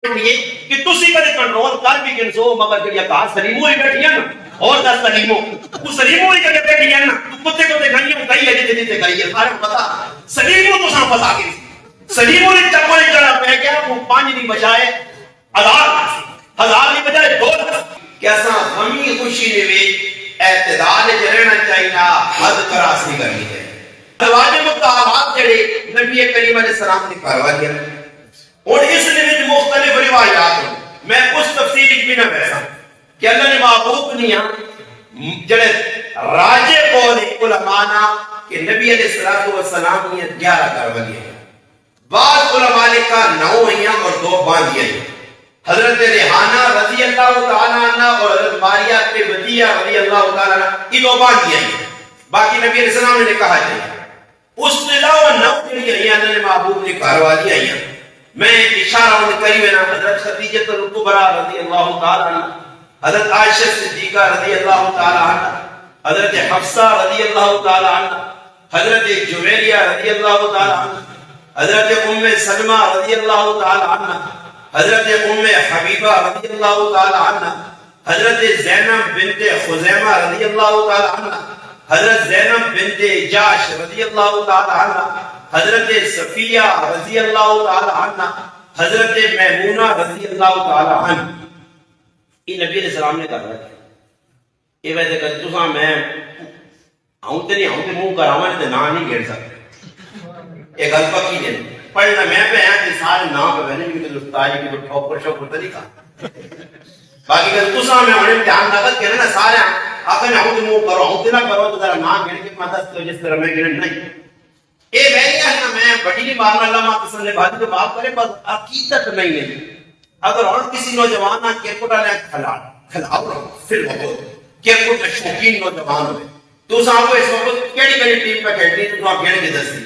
کہ تسی کدے کنٹرول کر بھی گنسو مگر جڑی کار سلیمو ہی بیٹھی نا اور دس سلیمو تو سلیمو ہی کدے بیٹھی نا تو کتے کتے گھنیوں کئی ہے جتے جتے گئی ہے سارے پتا سلیمو تو ساں پھسا گئی سلیمو نے چکو نے چڑھا پہ گیا وہ 5 نہیں بچائے 1000 نہیں بچائے 2 کیسا غمی خوشی نے بھی اعتدال رہنا چاہیے حد کراس نہیں کرنی ہے واجب مطالبات جڑے نبی کریم علیہ السلام نے کروا دیا اور اس نے مختلف روایات میں اس تفصیل بھی نہ بیسا کہ اللہ نے محبوب نہیں جڑے راجے قول علماء کہ نبی علیہ السلام نے 11 کروا دیا بعض علماء نے کہا 9 ہیں اور 2 باندھ ہیں حضرت ریحانہ رضی اللہ تعالیٰ عنہ اور حضرت ماریہ کے بدیہ رضی اللہ تعالیٰ عنہ یہ 2 باندھ ہیں باقی نبی علیہ السلام نے کہا جائے اس نے علاوہ 9 جڑی ہیں اللہ نے محبوب نے کروا دیا ہیں میں اشارہ ان قریب ہے حضرت خدیجہ الکبریٰ رضی اللہ تعالیٰ عنہ حضرت عائشہ صدیقہ رضی اللہ تعالیٰ عنہ حضرت حفصہ رضی اللہ تعالیٰ عنہ حضرت جویریہ رضی اللہ تعالیٰ عنہ حضرت ام سلمہ رضی اللہ تعالیٰ عنہ حضرت ام حبیبہ رضی اللہ تعالیٰ عنہ حضرت زینب بنت خزیمہ رضی اللہ تعالیٰ عنہ حضرت زینب بنت جاش رضی اللہ تعالیٰ عنہ حضرت صفیہ رضی اللہ تعالیٰ عنہ حضرت میمونہ رضی اللہ تعالیٰ عنہ یہ نبی علیہ السلام نے کہا یہ ویسے کہ تساں میں ہوں تے منہ کراواں تے نام نہیں گھڑ سکتے یہ گل پکی نے پڑھنا میں پہ ہیں تے سارے نام پہ میں نے بھی استاد کی ٹھوکر شوکر طریقہ باقی کہ تساں میں ہن دھیان لگت کہ نا سارے اگر ہوں تے منہ کرو ہوں تے نہ کرو تو ذرا نام گھڑ کے مدد تو جس طرح میں گھڑ نہیں اے میں ہے نا میں بڑی نہیں مارنا اللہ ماں تسلے بھائی کو معاف کرے بس عقیدت نہیں ہے اگر اور کسی نوجوان نہ کرکٹ نے کھلاؤ پھر وہ کرکٹ کے شوقین نوجوان ہوئے تو صاحب کو اس وقت کیڑی کیڑی ٹیم پہ کھیلنی تو آپ گھڑ کے دستی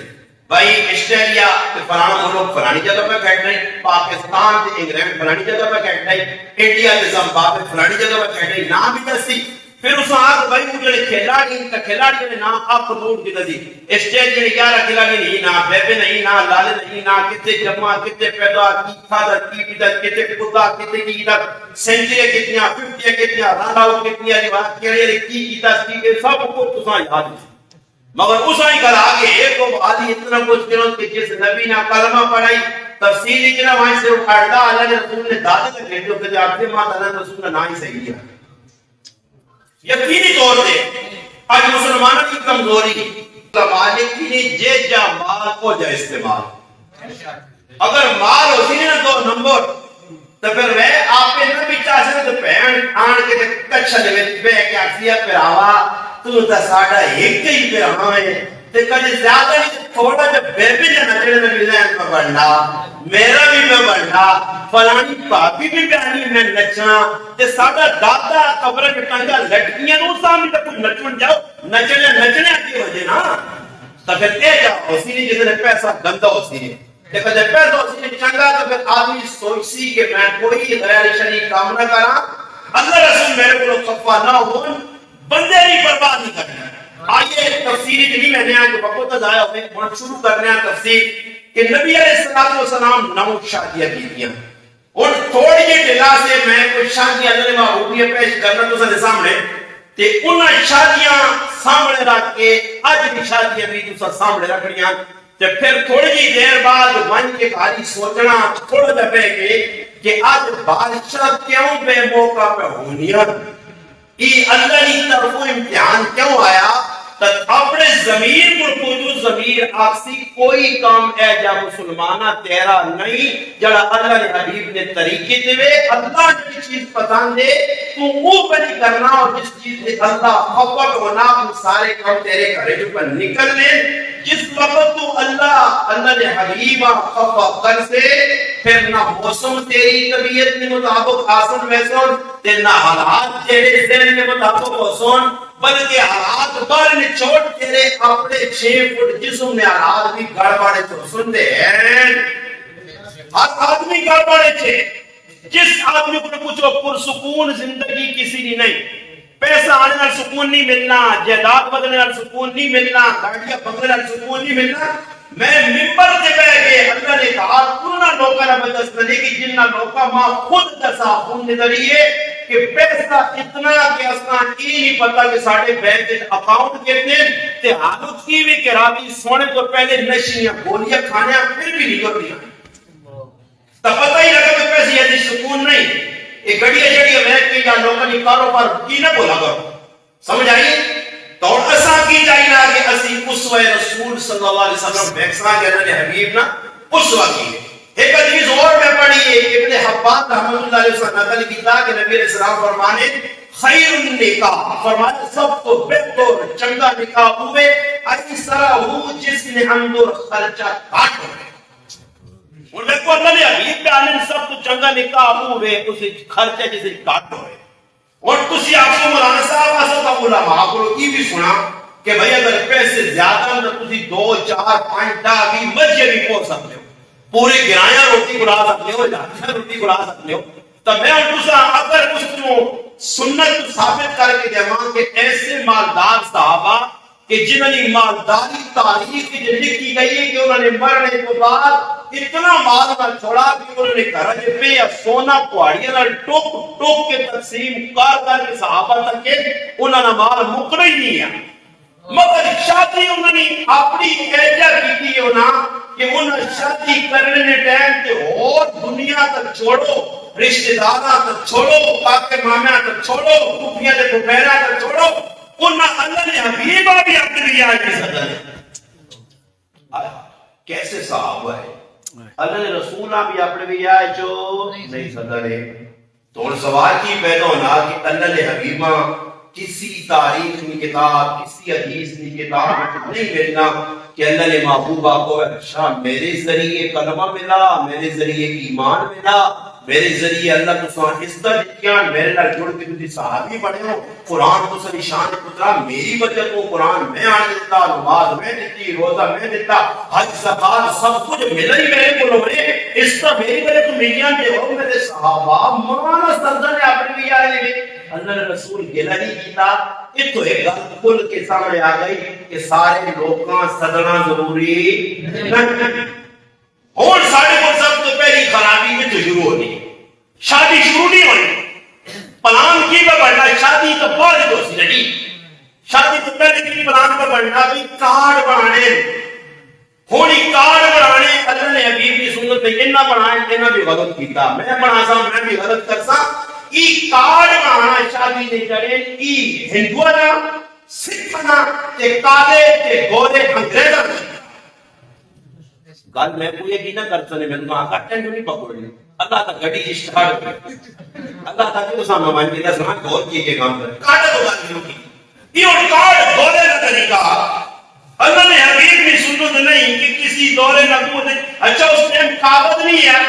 بھائی آسٹریلیا تے فلانا ملک فلانی جگہ پہ کھیل رہے پاکستان تے انگلینڈ فلانی جگہ پہ کھیل رہے انڈیا تے زمبابوے فلانی جگہ پہ کھیل رہے نام بھی دستی پھر اس آگ بھائی وہ جڑے کھلاڑی کا کھلاڑی نے نام آپ کو دور دی دسی اسٹیج جڑے 11 کھلاڑی نہیں نہ بیبے نہیں نہ لالے نہیں نہ کتے جمع کتے پیدا کی کھادا کی پیدا کتے کتا کتے کی کیتا سینچری کتنی 50 کتنی رن آؤٹ کتنی روایت کیڑے کی کیتا کی سب کو تساں یاد ہے مگر اساں ہی کہا کہ ایک کو علی اتنا کچھ کرو کہ جس نبی نے کلمہ پڑھائی تفصیل اتنا وہاں سے اٹھاڑا اللہ نے رسول نے دادے تک بھیجو کہ آپ سے ماں اللہ نے رسول نے نہ ہی صحیح ہے یقینی طور پہ آج مسلمانوں کی کمزوری مالک کی جے جا مال کو جا استعمال اگر مال ہوتی ہے نا 2 نمبر تو پھر وہ آپ پہ نہ بھی چاہتے ہیں تو پہن آن کے کچھا لے بے کیا کیا پھر آوا تو تا ساڑھا ایک ہی پھر آئے تے کجھے زیادہ نہیں تھوڑا جب بیبی جانا چلے تو ملین پہ بڑھنا میرا بھی پہ بڑھنا فلانی پاپی بھی بیانی میں نچنا تے ساڑھا دادا قبر کے ٹنگا لٹکیاں نو سامنے تک کچھ نچن جاؤ نچنے آتی وجہ نا تو پھر اے جاؤ اسی نے جس نے پیسہ گندہ اسی نے دیکھا جب پیسہ اسی نے چنگا تو پھر آدمی سوچ سی کہ میں کوئی غیر شریک کام نہ کرا اللہ رسول میرے کو خفا نہ ہو بندے نہیں برباد نہیں کرنا آئیے تفسیری جنہی میں نے آج جو بقوت ضائع ہوئے اور شروع کرنے ہیں تفسیر کہ نبی علیہ السلام 9 شادیاں کی دیا اور تھوڑی جی ڈلا سے میں کوئی شادیاں اللہ نے محبوبیہ پیش کرنا تو سنے سامنے تے انہاں شادیاں سامنے رکھ کے آج بھی شادیاں بھی تو سامنے رکھنیاں تے پھر تھوڑی جی دیر بعد ون کے بھاری سوچنا تھوڑا جا پہ کہ آج بادشاہ کیوں بے موقع پہ ہونیاں اللہ کی طرف امتحان کیوں آیا تک اپنے ضمیر پر پوچھو ضمیر آپسی کوئی کام ہے جا مسلمانہ تیرا نہیں جڑا اللہ نے حبیب نے طریقے دے اللہ جس چیز پسند دے تو وہ بنی کرنا اور جس چیز سے اللہ خفت ہونا وہ سارے کام تیرے گھرے جو پر نکل لیں جس وقت تو اللہ نے حبیبہ خفت کر سے پھر نہ موسم تیری طبیعت کے مطابق آسن ویسن تے نہ حالات تیرے ذہن کے مطابق وسن بلکہ حالات بار نے چھوڑ تیرے اپنے 6 فٹ جسم میں حالات بھی گڑبڑے تو سنتے ہیں ہر آدمی گڑبڑے چھے جس آدمی کو پوچھو پرسکون زندگی کسی نے نہیں پیسہ آنے نال سکون نہیں ملنا جائیداد بدلنے نال سکون نہیں ملنا گاڑیاں بدلنے نال سکون نہیں ملنا میں ممبر سے بیٹھ کے اللہ نے کہا انہاں لوکاں نہ بدستنی کہ جنہاں لوکاں ماں خود دسا خون نظریے کہ پیسہ اتنا کہ اساں یہ نہیں پتا کہ ساڑھے بینک اکاؤنٹ کتنے تے حالت کی بھی کہ رابی سونے تو پہلے نشیاں گولیاں کھانے پھر بھی نہیں کر دیا تو پتہ ہی لگا کہ پیسے یہ سکون نہیں ایک گھڑیاں جڑیاں بیٹھ کے یا لوکاں نے کاروبار کی نہ بولا کرو سمجھ آئی تو اساں کی چاہیے کہ اسی اسوہ رسول صلی اللہ علیہ وسلم بیکساں کے اللہ نے حبیب نا اسوہ کی ہے ایک حدیث اور میں پڑھی ہے ابن حبان رحمۃ اللہ علیہ وسلم نقل کیتا کہ نبی علیہ السلام فرمانے خیر النکاح فرمانے سب کو بہتر چنگا نکاح ہوئے ایسرا ہو جس نے اندر خرچہ کاٹ ہوئے اور میں کو اللہ نے حبیب بیان سب تو چنگا نکاح ہوئے اسے خرچہ جسے کاٹ ہوئے اور تسی آپ کو مولانا صاحب آسا تھا علماء کو یہ بھی سنا کہ بھئی اگر پیسے زیادہ نہ تسی 2 4 5 ٹا کی مجھے بھی پہنچ سکتے ہو پوری گرایاں روٹی بنا سکتے ہو جاتے روٹی بنا سکتے ہو تو میں اور دوسرا اگر اس کو سنت ثابت کر کے دیواں کہ ایسے مالدار صحابہ کہ جنہوں نے مالداری تاریخ کی لکھی گئی ہے کہ انہوں نے مرنے کے بعد اتنا مال نہ چھوڑا کہ انہوں نے گھر پہ یا سونا پہاڑیاں نہ ٹوک ٹوک کے تقسیم کر کے صحابہ تک کے انہوں نے مال مکنا ہی نہیں ہے مگر شادی انہوں نے اپنی ایجا کی تھی کہ انہوں شادی کرنے نے ٹائم تے اور دنیا تک چھوڑو رشتہ داراں تک چھوڑو کاکے مامے تک چھوڑو پھوپھیاں تے پھپھیراں تک چھوڑو انہاں اللہ نے حبیبہ بھی اپنے لیے آج کی صدا ہے کیسے صحابہ ہے اللہ نے رسولہ بھی اپنے بھی آئے جو نہیں صدا ہے تو ان سوال کی پیدا ہونا کہ اللہ نے حبیبہ کسی تاریخ کی کتاب کسی حدیث کی کتاب نہیں ملنا کہ اللہ نے محبوبہ کو اچھا میرے ذریعے کلمہ ملا میرے ذریعے ایمان ملا میرے ذریعے اللہ کو سوان عزت کیا میرے لئے جوڑ کے تجھے صحابی بڑھے ہو قرآن کو سن نشان پترا میری وجہ کو قرآن میں آنے دیتا نماز میں دیتی روزہ میں دیتا حج زکات سب کچھ ملا ہی میرے کو لوگے اس کا میری وجہ کو میلیاں دے ہو میرے صحابہ مانا سردہ نے اپنے بھی آئے لے اللہ نے رسول گلہ نہیں کیتا یہ تو ایک گل کل کے سامنے آ گئی کہ سارے لوگاں صدرہ ضروری اور ساڑھے کو سب تو پہلی خرابی میں تو شروع ہونی شادی شروع نہیں ہونی پلان کی پر بڑھنا شادی تو بعد دوستی نہیں شادی تو پہلے کی پلان پر بڑھنا بھی کارڈ بڑھانے ہونی کارڈ بڑھانے اللہ نے حبیب کی سنت میں انہا بڑھائیں انہا بھی غلط کیتا میں بڑھا سا میں بھی غلط کرسا ای کارڈ بڑھانا شادی نہیں کریں ای ہندوانا سکھنا تے کالے تے گورے انگریزہ گل میں کوئی یہ نہ کر سنے میں تمہاں کٹن جو نہیں پکڑنے اللہ تا گھڑی اشتہار کر اللہ تا کہ اسا مہمان کی دس رہاں گور کی کے کام کر کاٹا تو بات نہیں ہوگی یہ اور کارڈ گولے نہ طریقہ اللہ نے حبیب میں سنت نہیں کہ کسی دورے نبوت اچھا اس ٹائم کعبت نہیں ہے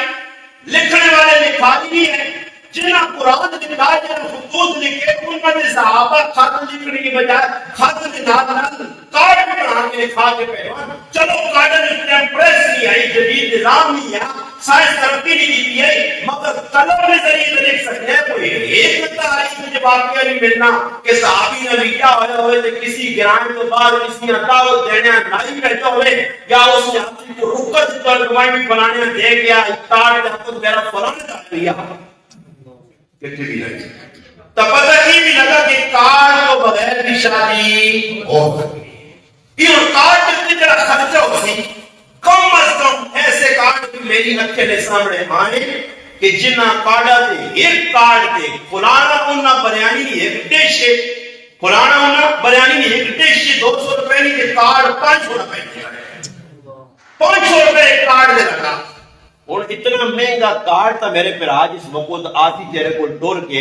لکھنے والے لکھاتی نہیں ہے جنہاں قرآن لکھا جنہاں خطوط لکھے ان میں صحابہ خط لکھنے کی بجائے خط لکھا کارڈ بھی بنا کے لکھا کے پہلوان چلو کارڈ لکھنے پریس نہیں آئی جدید نظام نہیں ہے سائنس ترقی نہیں دیتی ہے مگر قلم میں ذریعے لکھ سکتے ہیں کوئی ایک تاریخ میں جب واقعہ نہیں ملنا کہ صحابی نبی کیا ہوئے تھے کسی گران کے بعد کسی عطاوت دینے نائی بیٹھا ہوئے یا اس نے اپنی کو رکت ترجمائی بھی بنانے دے گیا کارڈ جب میرا فلانے ڈال دیا کتنی بھی نہیں تو پتہ ہی بھی لگا کہ کارڈ کو بغیر بھی شادی ہو سکتی یہ کارڈ جتنی طرح خرچہ ہو سی کم از کم ایسے کارڈ کی میری اکھے نے سامنے آئے کہ جنہ کارڈا دے ایک کارڈ دے فلانا انہا بریانی نہیں ایک ڈیشے فلانا انہا بریانی نہیں ایک ڈیشے 200 روپے نہیں کہ کارڈ 500 روپے نہیں 500 روپے ایک کارڈ دے لگا اور اتنا مہنگا کارڈ تھا میرے پر آج اس وقت آتی تیرے کو ڈور کے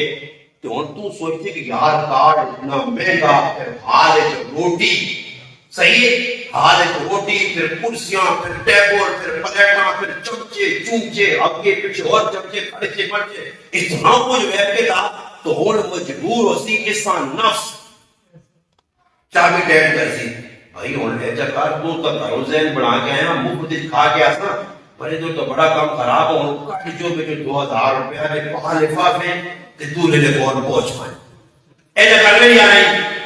تو تو سوچتے کہ یار کارڈ اتنا مہنگا پھر حال ہے روٹی صحیح ہے حال ہے روٹی پھر کرسیاں پھر ٹیبل پھر پلیٹاں پھر چمچے چونچے اگے پیچھے اور چمچے کھڑچے پڑچے اتنا کچھ ویپے تھا تو ہون مجبور ہو سی کسان نفس چاہی ٹیب کر سی بھائی ہون ہے چکار تو تک روزین بڑھا کے آیا مفت کھا کے آسا بڑے تو بڑا کام خراب ہو کاٹی جو بیٹے 2000 روپیہ نے پہا لفاف میں تے دولے لے کون پہنچ پائیں ایسا کرنے نہیں آئیں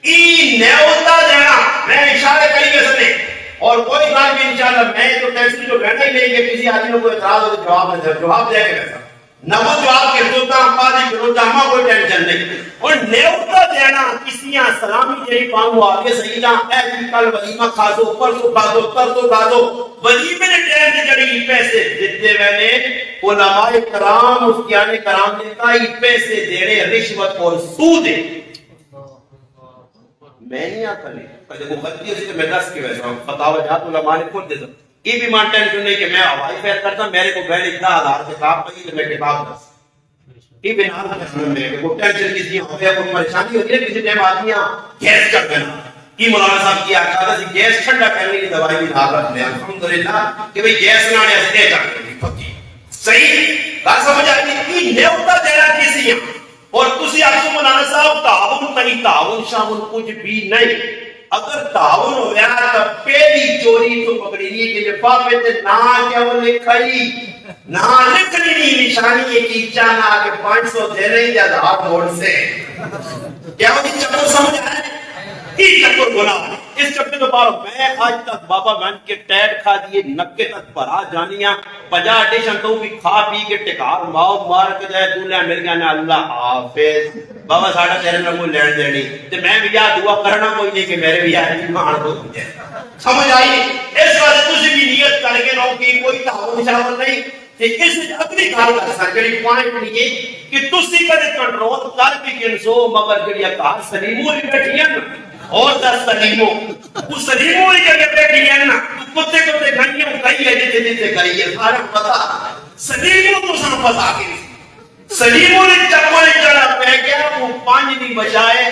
ای نیوتا دینا میں اشارے کری کے سنے اور کوئی بات بھی انشاءاللہ میں تو ٹیکسی جو لینا ہی نہیں کہ کسی آدمی کو اعتراض ہو تو جواب دے کے رہتا نہ وہ جواب کے دوتا پادی کرو جامع کوئی ٹینشن نہیں اور نیوتا دینا کسیاں سلامی جیری پانگو آگے سیدہ اے کل ولیمہ کھا دو پرسو کھا دو ترسو کھا دو ولیمہ نے ٹیم سے جڑی پیسے دیتے میں نے علماء کرام مفتیان کرام نے کہا یہ پیسے دینے رشوت اور سود ہے میں نہیں آتا نہیں پہلے وہ خطی ہوئی کہ میں دس کی ویسا ہوں فتاوہ جات علماء نے کھول دیتا یہ بھی مان ٹینشن نہیں کہ میں ہوائی فیر کرتا میرے کو بہن اتنا ہزار کتاب پڑھی تو میں کتاب دس یہ بھی نام کرنا میرے کو ٹینشن کسی ہو گیا کوئی پریشانی ہوتی ہے کسی ٹائم آدمیاں گیس چڑھ گنا یہ مولانا صاحب کی آقا تھا گیس ٹھنڈا کرنے کی دوائی بھی نہ کرتے ہیں الحمدللہ کہ بھئی گیس نہ آنے سے چڑھ گئی پکی صحیح بات سمجھ آئی کہ نیوتا دینا کسی ہیں اور تسی آپ کو مولانا صاحب تعاون نہیں تعاون شامل کچھ بھی نہیں اگر تعاون ہو گیا تو پہلی چوری تو پکڑی ہے کہ لفافے تے نہ کیا وہ لکھائی نہ لکھنی نہیں نشانی ہے کہ جانا کہ 500 دے رہی یا 1000 موڑ سے کیا وہ چکر سمجھ آئے یہ چکر گناہ اس چکر تو بارو میں آج تک بابا بہن کے ٹیب کھا دیے نکے تک پرا جانیاں 50 ڈیشن تو بھی کھا پی کے ٹکار ماؤ مار کے جائے دولیا مل گیا نا اللہ حافظ بابا ساڑھا تیرے میں کوئی لین دینی تو میں بھی یاد دعا کرنا کوئی نہیں کہ میرے بھی یاد ایمان ہو جائے سمجھ آئیے اس وقت تجھے بھی نیت کر کے نو کی کوئی تعاون شامل نہیں کہ اس اپنی کار کا سرکڑی پوائنٹ نہیں ہے کہ تسی کدے کنٹرول کر بھی گنسو مگر جڑیا کار سلیموں ہی بیٹھی ہیں اور دس سلیموں اس سلیموں ہی جگہ بیٹھی ہیں نا کتے کتے گھنیوں کئی ہے جتے جتے کئی ہے سارا پتا سلیموں تو سن پتا کے سلیموں نے چکوڑے چڑھا پہ گیا وہ 5 نہیں بچائے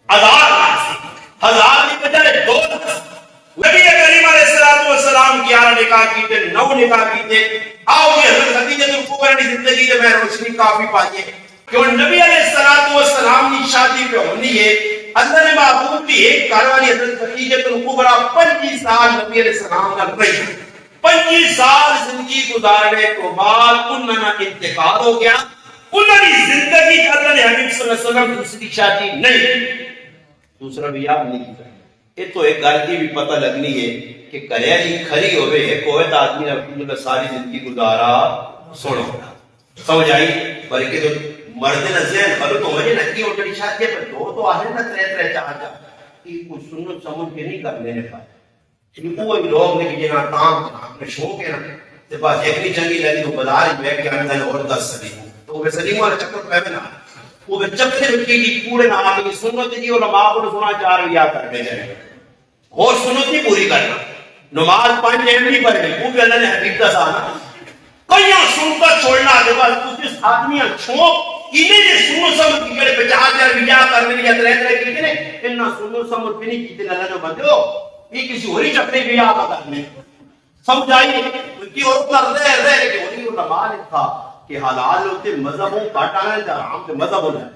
1000 نہیں بچائے 2 نبی کریم علیہ السلام 11 نکاح کیتے 9 نکاح کیتے آؤ یہ حضرت خدیجہ کبریٰ کی زندگی میں روشنی کافی پائیے کہ وہ نبی علیہ السلام کی شادی پہ ہونی ہے اللہ نے محبوب کی ایک کاروالی حضرت خدیجہ کبریٰ 25 سال نبی علیہ السلام کا رہی 25 سال زندگی گزارنے کو بعد انہوں نے انتقال ہو گیا انہوں نے زندگی کا اللہ نے حبیب صلی اللہ علیہ وسلم دوسری شادی نہیں دوسرا بھی آپ نہیں کی یہ تو ایک گل کی بھی پتہ لگنی ہے کہ کریری کھری ہوئے ایک کوئت آدمی نے ساری زندگی گزارا سوڑا سمجھ آئی بلکہ تو مرد نظر خلو تو مجھے نکی اٹھڑی شادی پر دو تو آہے نا ترے چاہتا کہ کچھ سنو سمجھ کے نہیں کر لینے پائے کیونکہ وہ لوگ نے کہ جنہاں کام اپنے شوق ہے نا تے پاس ایک نہیں چنگی لگی تو بازار ہی بیٹھ کے اندر اور 10 سلیم تو وہ سلیم والا چکر پہ میں نہ وہ چکر رکھی کی پورے نہ آگے سنت جی علماء کو سنا 4 یا کر دے جائے اور سنت نہیں پوری کرنا نماز 5 ٹائم نہیں پڑھنی وہ بھی اللہ نے حبیب کا سانا کئیاں سنتا چھوڑنا کے بعد کچھ آدمیاں چھوپ انہیں جو سنو سمجھ کی جڑے 50 ویا کرنے یا ترے کیتے نے انہاں سنو سمجھ بھی نہیں کیتے اللہ نے بندو یہ کسی ہوری چکرے بھی آتا کرنے سمجھ آئیے کہ اور کر رہے کہ ہوری علماء نے کہا کہ حلال ہوتے مذہبوں کاٹانا ہے حرام سے مذہب ہونا ہے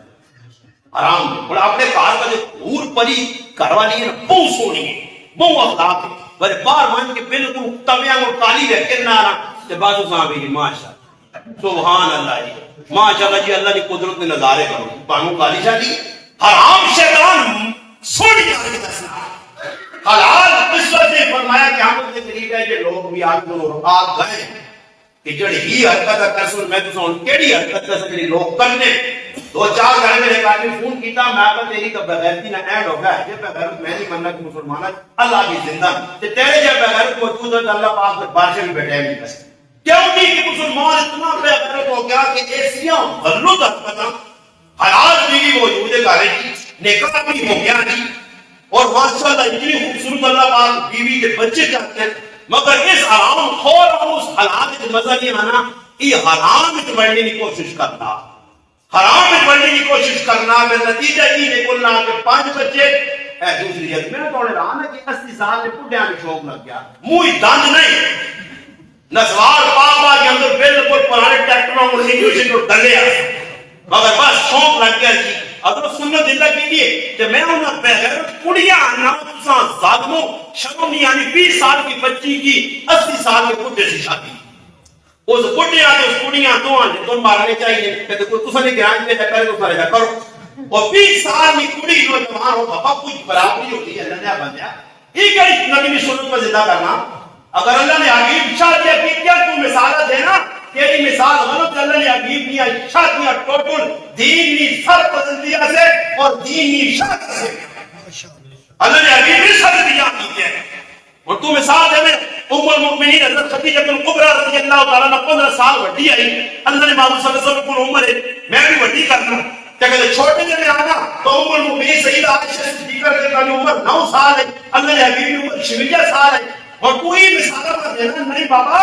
حرام ہے اور اپنے کار کا جو پور پری کروالی ہے نا بہت سونی ہے بہت اخلاق ہے بڑے بار مان کے بالکل تمیاں اور کالی رکھ کے نہ رہا تے بازو صاحب جی ماشاءاللہ سبحان اللہ جی ماشاءاللہ جی اللہ کی قدرت نے نظارے کرو پانو کالی شادی حرام شیطان سونی جانے دسنا حلال قصت نے فرمایا کہ ہم نے قریب ہے کہ لوگ بھی آج دونوں آگ گئے کہ جڑی ہی حرکت کر سن میں تو سن کیڑی حرکت کر سکتی لوگ کرنے 2-4 گھر میں ایک آدمی فون کیتا میں آقا تیری تو بغیرتی نہ اینڈ ہو گیا ہے بغیرت میں نہیں مننا کہ مسلمانہ اللہ کی زندہ تے تیرے جب بغیرت موجود ہے تو اللہ پاک پر بارشیں بھی بیٹھے نہیں بس کیوں نہیں کہ مسلمان اتنا بغیرت ہو گیا کہ ایسیاں غلط حرکتاں حلال بیوی موجود ہے گھر کی نکاح بھی ہو گیا جی اور ماشاءاللہ اتنی خوبصورت اللہ پاک بیوی کے بچے چاہتے ہیں مگر اس حرام خور اور اس حلال کے مزہ نہیں آنا یہ حرام میں بڑھنے کی کوشش کرنا حرام میں بڑھنے کی کوشش کرنا میں نتیجہ یہ نکلنا کہ 5 بچے دوسری جگہ میں نے توڑے رہا نا کہ 80 سال میں پڑھنے میں شوق لگ گیا موئی دند نہیں نسوار پاپا کے اندر بالکل پرانے ٹریکٹروں اور نیوشن کو ڈلے مگر بس شوق لگ گیا جی اگر سنت اللہ کے لیے کہ میں انہیں بغیرت کڑیاں نامتساں ظالموں شرم نہیں آنی 20 سال کی بچی کی 80 سال کے بڑھے سے شادی اس بڑھے آتے اس کڑیاں دو آنے تو مارنے چاہیے کہتے کوئی تسا نہیں گرائن میں جا کرے تو سارے جا کرو اور 20 سال میں کڑی نوجوان ہو بابا کچھ برابری ہوتی ہے اللہ نے بندیا یہ نبی کی سنت کو زندہ کرنا. اگر اللہ نے حبیب شادیاں کی کیا تو مثالت ہے نا تیری مثال غلط. اللہ نے حبیب نیا شادیاں ٹوٹل دین نی سر بدل دیا سے اور دین نی شاد سے اللہ نے حبیب بھی سر دیا کی ہے. اور تو مثال ہے ام المؤمنین حضرت خدیجہ الکبریٰ رضی اللہ تعالیٰ عنہ 15 سال وڈی آئی. اللہ نے محمد صلی اللہ علیہ وسلم کو عمر ہے میں بھی وڈی کرنا کہ اگر چھوٹے جے میں آنا تو ام المؤمنین سیدہ عائشہ صدیقہ رضی اللہ عنہ عمر 9 سال ہے. اللہ نے حبیب کی عمر 56 سال ہے. اور کوئی مثال نہ دینا نہیں بابا.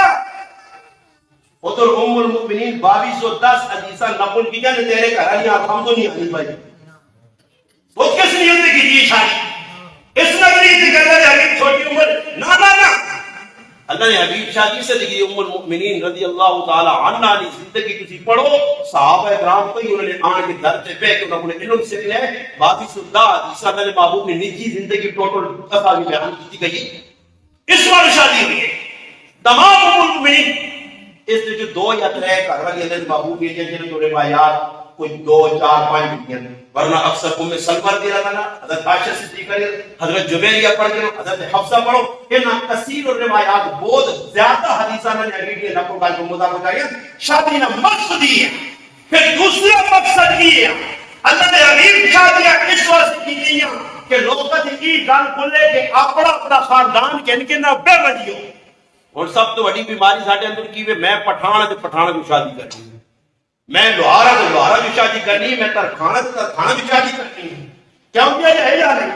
ادھر ام المؤمنین 2210 حدیثہ نقل کی جانے تیرے گھر علی آخام تو نہیں آنی بھائی. وہ کس نیت سے کیجیے شادی اس نگری سے کہتا ہے حبیب چھوٹی عمر نہ اللہ نے حبیب شادی سے دیکھی. ام المؤمنین رضی اللہ تعالی عنہ کی زندگی کسی پڑھو صحابہ اکرام کو انہوں نے آن کے در سے پہ کہ انہوں نے علم سکھنے 2210 حدیثہ اللہ نے محبوب نے نجی زندگی ٹوٹل دفعہ بھی بیان کی گئی. اس بار شادی ہوئی ہے تمام ام المؤمنین. اس نے جو 2 یا 3 گھر والی اللہ نے محبوب نے جن کو روایات کچھ 2 4 5 ملین ورنہ اکثر ام سلمہ رضی اللہ عنہا حضرت عائشہ صدیقہ حضرت جویریہ پڑھ کے حضرت حفصہ پڑھو ان کثیر روایات بہت زیادہ حدیثہ نے نبی کے نقل کا مدعا بتایا. شادی کا مقصد یہ ہے. پھر دوسرا مقصد یہ ہے اللہ نے حبیب شادیاں اس واسطے کی گئی کہ لوگوں کی گل کھلے کہ اپنا خاندان کے نہ بے وجہ ہو. اور سب تو بڑی بیماری ساڈے اندر کی میں پٹھان تے پٹھان کی شادی کرنی, میں لوہارا تے لوہارا کی شادی کرنی, میں ترکھانا تے ترکھانا کی شادی کرنی. کیوں کیا ہے یا نہیں؟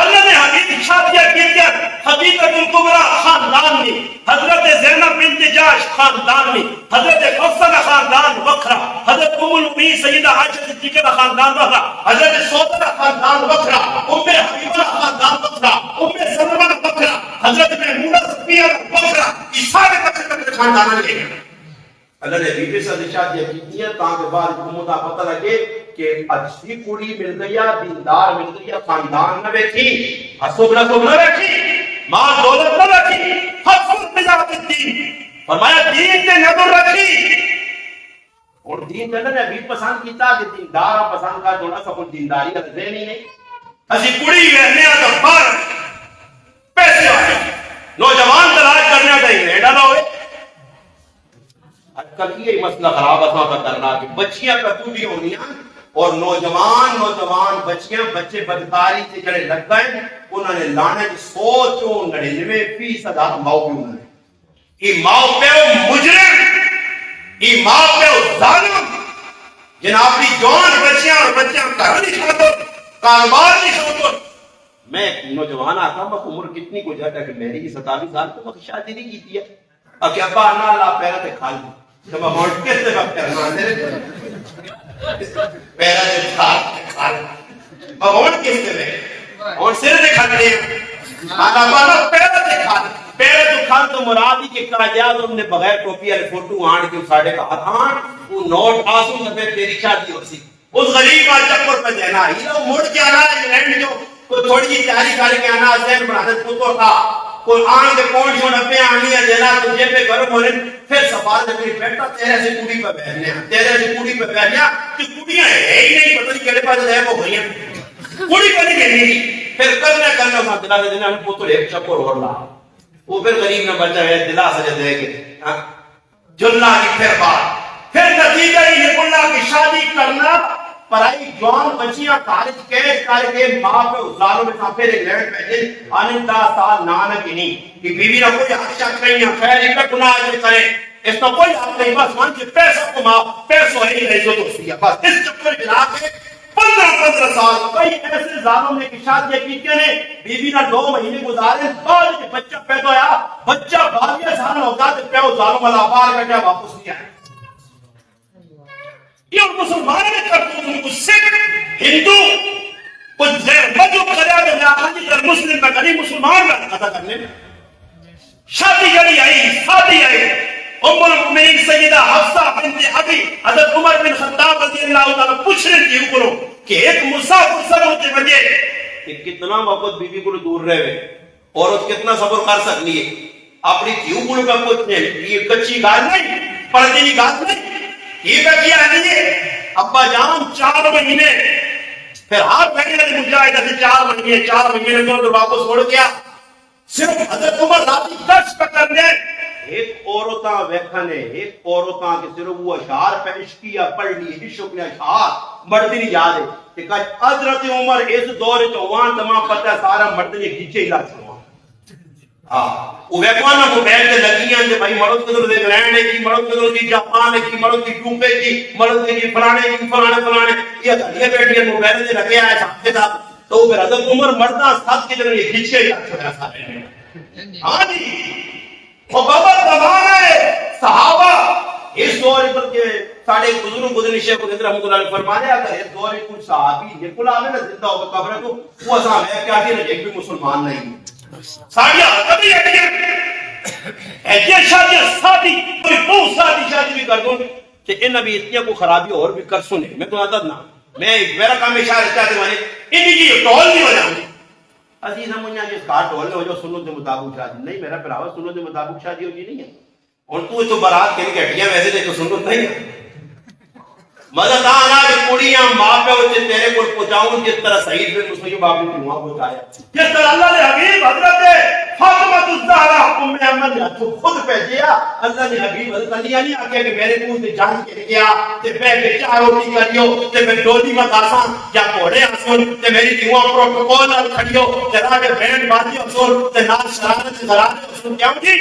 اللہ نے حبیب شادیاں کی کیا خدیجہ الکبریٰ خاندان میں, حضرت زینب بنت جحش خاندان میں, حضرت حفصہ کا خاندان وکھرا, حضرت ام المؤمنین سیدہ عائشہ صدیقہ کا خاندان وکھرا, حضرت سودہ کا خاندان وکھرا, ام حبیبہ کا خاندان وکھرا, ام سلمہ کا وکھرا, حضرت میمونہ صفیہ کا وکھرا. یہ سارے وکھرے خاندان لے گئے. اللہ نے بیوی سے شادیاں کی ہیں تاکہ بعد حکومت کا پتہ لگے کہ اچھی کڑی مل گئی, دیندار مل گئی, خاندان نہ بیٹھی, حسب نہ بیٹھی, مال دولت نہ بیٹھی, حسب بذات الدین, فرمایا دین سے نظر رکھی. اور دین کا اللہ نے ابھی پسند کیتا کہ دیندار پسند کا تھوڑا سا کچھ دینداری کا ذہن ہی نہیں. اسی کڑی رہنے آتا بار پیسے آئے نوجوان تلاش کرنے آتا انگلینڈ آنا ہوئے. آج کل یہ مسئلہ خراب ہے کرنا کہ بچیاں کتوبی ہونی ہیں اور نوجوان بچیاں بچے بدکاری سے جڑے لگ گئے انہوں نے لانے کی سوچوں 99% ماؤ پیو انہوں نے. یہ ماؤ پیو مجرم, یہ ماؤ پیو ظالم جناب کی جوان بچیاں اور بچیاں گھر نہیں چھوڑو کاروبار نہیں چھوڑو. میں نوجوان آتا ہوں عمر کتنی کو جاتا کہ میری 27 سال تو وقت شادی نہیں کی ہے اب کیا ابا اللہ پیرا تے کھا لی جب ہم کس سے وقت کرنا پیرا تے کھا لی بہت کس سے میں اور سر تے کھا لے اللہ پیرا تے کھا لی. پیرا تو کھان تو مراد ہی کہ قاجیات ہم نے بغیر ٹوپی والے فوٹو آن کے ساڑے کا ہاتھ وہ نوٹ آسوں نہ تیری شادی ہو سی. اس غریب کا چکر پہ دینا ہی نہ مڑ کے آنا انگلینڈ جو کوئی تھوڑی جی تیاری کر کے آنا ذہن بنا دے پتو تھا کوئی آن کے پونچ چھوڑ اپنے آنی ہے دینا تجھے پہ گرم ہونے پھر سفار سے کوئی بیٹھا تیرے سے کوڑی پہ بہنے ہیں تیرے سے کوڑی پہ بہنے ہیں کہ کوڑیاں ہے ہی نہیں پتہ نہیں کہنے پاس ہے وہ ہوئی ہیں کوڑی پہ نہیں کہنی تھی. پھر کرنا اسا دلا سے دینا ہمیں پتو ایک چکر اور لا وہ پھر غریب نہ بچہ ہے دلا سے دے کے جلنا کی پھر بات پھر نتیجہ ہی نکلنا کی شادی کرنا پرائی جوان بچیاں کالج کیش کر کے ماں پہ ازالوں میں پھر انگلینڈ پہنچے آنندہ سال نانا کی نہیں کہ بیوی نہ کوئی حق شک نہیں ہے خیر ایک گناہ جو کرے اس کا کوئی حق نہیں بس مان کے پیسہ کو ماں پیسوں ہی عزت ہوتی ہے بس اس چکر بلا کے 15 سال کئی ایسے ظالم نے کی شادی کی نے بیوی نہ 2 مہینے گزارے بعد بچہ پیدا ہوا بچہ 22 سال ہوتا تو پیو ظالم والا بار بیٹھا واپس نہیں آیا. یہ مسلمان نے کرتے ہیں کچھ سکھ ہندو کچھ مذہب کریا میں جاہاں کر مسلم کا کری مسلمان کا ادا کرنے میں شادی کری آئی شادی آئی ام المؤمنین سیدہ حفصہ بنت ابی حضرت عمر بن خطاب رضی اللہ تعالیٰ پوچھ رہے تھے اوپروں کہ ایک مسافر سب ہوتے بجے کہ کتنا وقت بیوی کو دور رہے ہوئے عورت کتنا صبر کر سکتی ہے اپنی تھیو کو کا کچھ نہیں یہ کچی گال نہیں پردے کی گال نہیں یہ کیا ہے ابا جان 4 مہینے پھر ہاتھ پہنے لگے مجاہدہ سے 4 مہینے تو واپس اڑ گیا صرف حضرت عمر راضی گشت کرنے ایک عورتاں ویکھنے ایک عورتاں کے صرف وہ اشعار پیش کیا پڑھ لی عشق نے اشعار مرد نہیں یاد ہے کہ حضرت عمر اس دور چوان تمام پتہ سارا مرد نے کھینچے علاج ہوا ہاں وہ ویکھوانا موبائل تے لگیاں تے بھائی مرد کدھر دے انگلینڈ کی مرد کدھر کی جاپان کی مرد کی ٹوپے کی مرد کی فلانے یہ گھڑیاں بیٹھیاں موبائل تے لگے آئے ساتھ ساتھ تو پھر حضرت عمر مرداں ساتھ کے جنوں یہ کھینچے علاج ہوا سارے ہاں جی وہ بابا زمانہ ہے صحابہ اس دور پر کے ساڑھے بزرگ گزرنی شیخ الہند رحمۃ اللہ علیہ فرمانے اگر اس دور میں کچھ صحابی یہ کل آوے نا زندہ ہو کے قبر تو وہ صاحب ہے کہ آگے ایک بھی مسلمان نہیں ساڑھیا کبھی ایسے شادی سادی بہت سادی شادی بھی کر دوں کہ ان ابھی اتنی کو خرابی اور بھی کر سنے میں تو عادت نہ میں میرا کام اشارہ چاہتے والے انہی کی ٹول نہیں ہو جانے عزیز ہم انہاں جس کار ٹول نے ہو جو سنت دے مطابق شادی نہیں میرا پراوا سنت دے مطابق شادی ہوگی نہیں ہے اور تو بارات کے گھٹیاں ویسے دے تو سنت نہیں ہے مدد آنا کہ کڑیاں ماں پہ ہوتے تیرے کو پہنچاؤں جس طرح سعید بن مسیب باپ نے وہاں پہنچایا جس طرح اللہ نے حبیب حضرت فاطمہ الزہرا ام ایمن نے تو خود بھیجیا اللہ نے حبیب حضرت علی نہیں آکے کہ میرے منہ سے جان کے گیا تے میں کے چاہ روٹی کریو تے میں ڈولی میں داساں یا گھوڑے اسن تے میری دیواں پروٹوکول نال کھڑیو تے راہ بینڈ بازی اسن تے نال شرارت غرارت اسن کیوں جی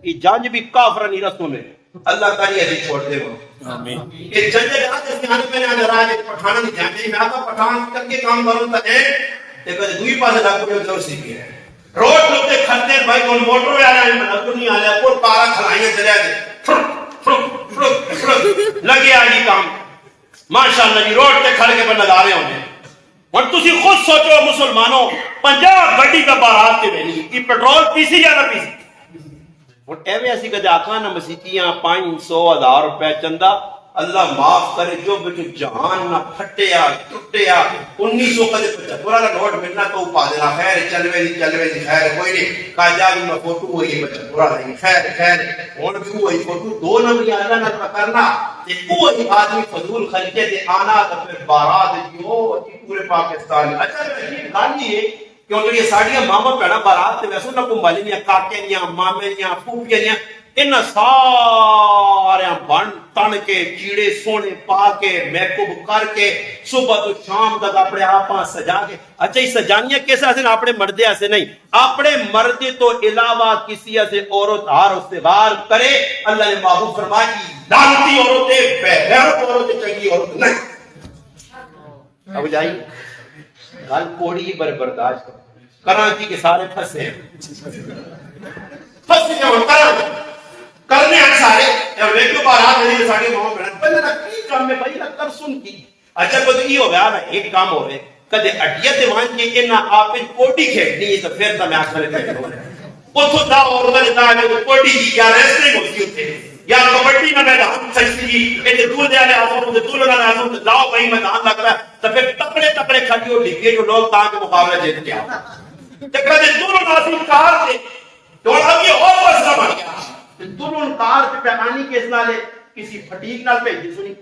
یہ جان بھی کافرانی رسول میں اللہ تعالی ایسی چھوڑ دے وہ آمین کہ جنجے رات اس کے آنے میں نے آنے رہا ہے پٹھانا نہیں جانتے میں آتا پٹھان کر کے کام کروں تا ہے دیکھو دوئی پاسے لاکھوں میں ضرور سیکھی ہے روڈ لوگتے کھلتے ہیں بھائی کون موٹر میں آنے میں نظر نہیں آنے کوئی پارا کھلائیاں چلے آگے لگے آگی کام ماشاءاللہ جی روڈ تے کھل کے پر نظارے ہونے اور تسی خود سوچو مسلمانوں 50 گھڑی کا بارات کے بینی یہ پیٹرول پیسی یا نہ پیسی اور ایوے ایسی کہتے آقا نہ مسیتیاں 500,000 روپے چندہ اللہ معاف کرے جو بیٹو جہان نہ پھٹیا ٹوٹیا 1900 کدے 75 کا نوٹ ملنا تو پا دینا خیر چلوے دی خیر کوئی نہیں کہا جا میں فوٹو ہوئی 75 نہیں خیر اور بھی وہی فوٹو دو نمبر اللہ نہ کرنا تے وہی آدمی فضول خرچے دے آنا تو پھر بارات جو پورے پاکستان اچھا یہ گالی ہے کیونکہ یہ ساڑیاں ماما پیڑا بارات تے ویسے نہ کمبالی نہیں کاکے نہیں مامے نہیں پھوپیاں نہیں انہاں سارے بن تن کے چیڑے سونے پا کے میک اپ کر کے صبح تو شام تک اپنے آپاں سجا کے اچھا یہ سجانیاں کیسے آسے اپنے مردے آسے نہیں اپنے مردے تو علاوہ کسی سے عورت ہار استغفار کرے اللہ نے محبوب فرمایا کہ لعنتی عورتیں بغیر عورتیں چنگی عورت نہیں اب جائیں گل کوڑی پر برداشت کراچی کے سارے پھنسے ہیں پھنسے ہیں کرنے ہیں سارے ریڈیو بارات ہے ساڑھے ماما بڑھا پہلے نا کی کام میں بھائی لگ کر سن کی اچھا کوئی یہ ہو گیا نا ایک کام ہو رہے کدے اڈیت وہاں کی انہا آپ کوٹی کھیڑنی ہے تو پھر تا میں آخر کھیڑ ہو رہے اتھو دا اور دا دا ہے تو کوٹی کی یا ریسٹرنگ ہوتی ہوتے یا کبٹی میں میدان سکتی کی ایتے دول دے آلے آسوں تے دول دے آسوں تے لاؤ بھائی میدان لگ رہا ہے تو پھر تکڑے کھڑی ہو لکھے جو لوگ تاں کے مقابلہ جیت گیا تے کدے دول ناظرین کار تھے تو اب یہ اور مسئلہ بن گیا دونوں کار پہ پیمانی کے اس نالے کسی فٹیک نال پہ جسنی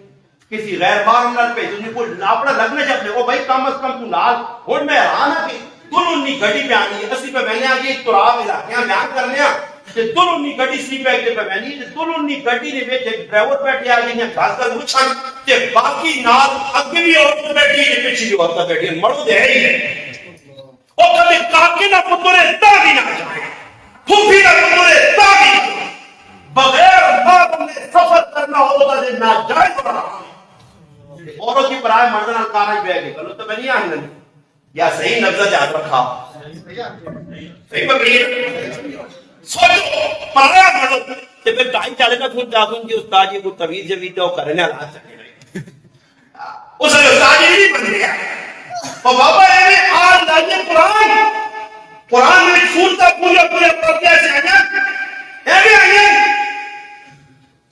کسی غیر بار نال پہ جسنی کوئی لاپڑا لگنے جب نے وہ بھائی کم از کم تو نال اور میں آنا کہ دونوں نی گھڑی پہ آنی ہے اسی پہ میں نے آگے ایک تراب علاقیاں بیان کرنے ہیں دونوں نی گھڑی سی پہ ایک پہ میں نہیں دونوں نی گھڑی نے بیٹھے ڈرائیور بیٹھے آگے ہیں گھاس کر مچھن کہ باقی نال اگے بھی عورت بیٹھی ہے پیچھے بھی عورت بیٹھی ہے مرد ہے ہی ہے اور کبھی کاکے نہ پترے تاگی نہ جائے پھوپھی نہ پترے تاگی نہ بغیر ماں نے سفر کرنا ہوتا ہے ناجائز بنا عورت کی برائے مردن کارا ہی بیگے کلو تو بنی آنے نہیں یا صحیح نبضہ جات رکھا صحیح پکڑیے سوچو پایا مرد تے پھر ڈائی چالے کا تھون جاتوں کی استاد یہ کو طویل جوید ہے وہ کرنے اللہ چکے رہے اس نے استاد یہ نہیں بن گیا اور بابا یہ آج لائیے قرآن میں سورتا پورے پردے سے آیا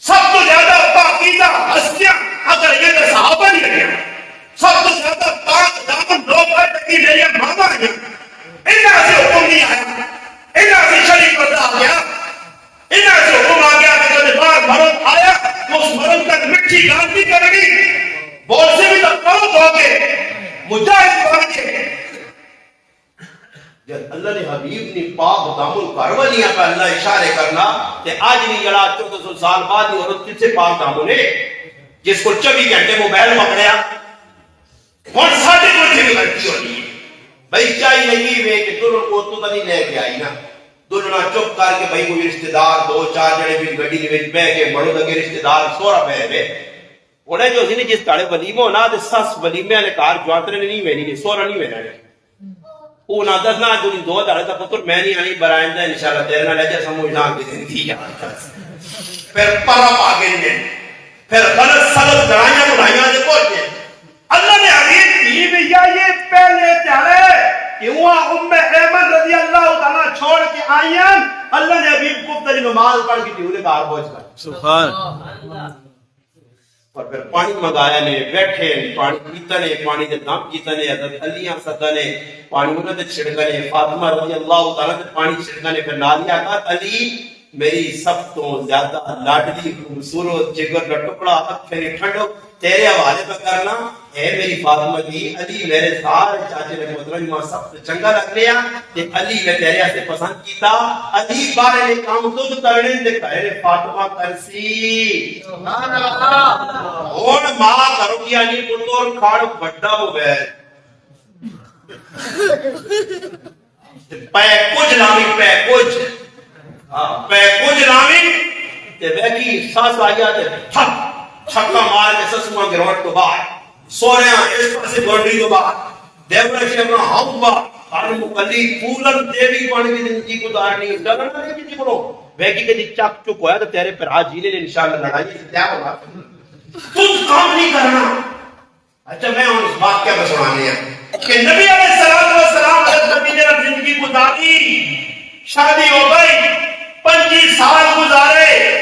سب تو زیادہ پاکیزہ ہستیاں اگر یہ صحابہ نہیں رہے سب تو زیادہ پاک دامن لوگ آئے تکی میرے ماما ہے انہاں سے حکم نہیں آیا انہاں سے شریف پردہ آ گیا انہاں سے حکم آ گیا کہ جب بار مرد آیا تو اس مرد کا مٹھی گانتی کرے گی بول سے بھی تک کرو تو آگے مجاہد کو آگے جب اللہ نے حبیب نے پاک دامن کرولیاں پہ اللہ اشارے کرنا کہ آج نہیں جڑا 1400 سال بعد یہ عورت کس سے پاک دامن ہے جس کو 24 گھنٹے موبائل پکڑیا اور ساڑھے کو بھی غلطی ہونی ہے بھائی چاہیے نہیں وے کہ دونوں کو تو نہیں لے کے آئی نا دونوں چپ کر کے بھائی کوئی رشتہ دار دو چار جڑے بھی گڈی دے وچ بیٹھ کے بڑو لگے رشتہ دار سورا پے وے انہیں جو سی جس تاڑے ولیمہ ہونا تے سس ولیمے والے کار جواترے نہیں وینی سورا نہیں وینا وہ نہ دسنا جو دو داڑے دا پتر میں نہیں آنی برائندہ انشاءاللہ تیرے نہ لے جا سمجھ جان کی زندگی یاد پھر پرا پاگے نے پھر غلط سلط لڑائیاں بڑھائیاں دے پہنچے اللہ نے حبیب کی بھیا یہ پہلے چاہے کہ وہ ام ایمن رضی اللہ تعالیٰ چھوڑ کے آئیں اللہ نے حبیب کو تجھ نماز پڑھ کی تھی کار پہنچ کر سبحان اور پھر پانی منگایا نے بیٹھے پانی پیتا نے پانی دے دم جیتا نے حضرت علیہ صدا نے پانی انہوں نے چھڑکا نے فاطمہ رضی اللہ تعالیٰ نے پانی چھڑکا نے پھر نالیا کہا علی میری سب تو زیادہ لاڈلی خوبصورت جگر کا ٹکڑا پھر ٹھنڈو تیرے حوالے پہ کرنا اے میری فاطمہ کی علی میرے سارے چاچے نے محترمہ سب سے چنگا لگ لیا کہ علی میں تیرے سے پسند کیتا علی بارے نے کام تو کرنے دے کہے فاطمہ کرسی سبحان اللہ اور ماں کرو کیا نہیں پتور کھاڑ بڑا ہو گئے پے کچھ لامی پے کچھ لامی تے بیکی ساس آیا تے تھک چھکا مار کے سسما گروٹ تو باہر سوریاں اس پاسے بڑی تو باہر دیورہ شیرنا ہم باہر ہر مقلی پولن دیوی پانی کی زندگی گزارنی ڈرنا نہیں کسی بولو بیکی کہ جی چک چک ہویا تو تیرے پر آج جیلے نے انشاءاللہ لڑائی سے تیار ہوگا تم کام نہیں کرنا اچھا میں ہوں اس بات کیا بسوانے ہیں کہ نبی علیہ السلام حضرت خدیجہ نے زندگی گزاری شادی ہو گئی 25 سال گزارے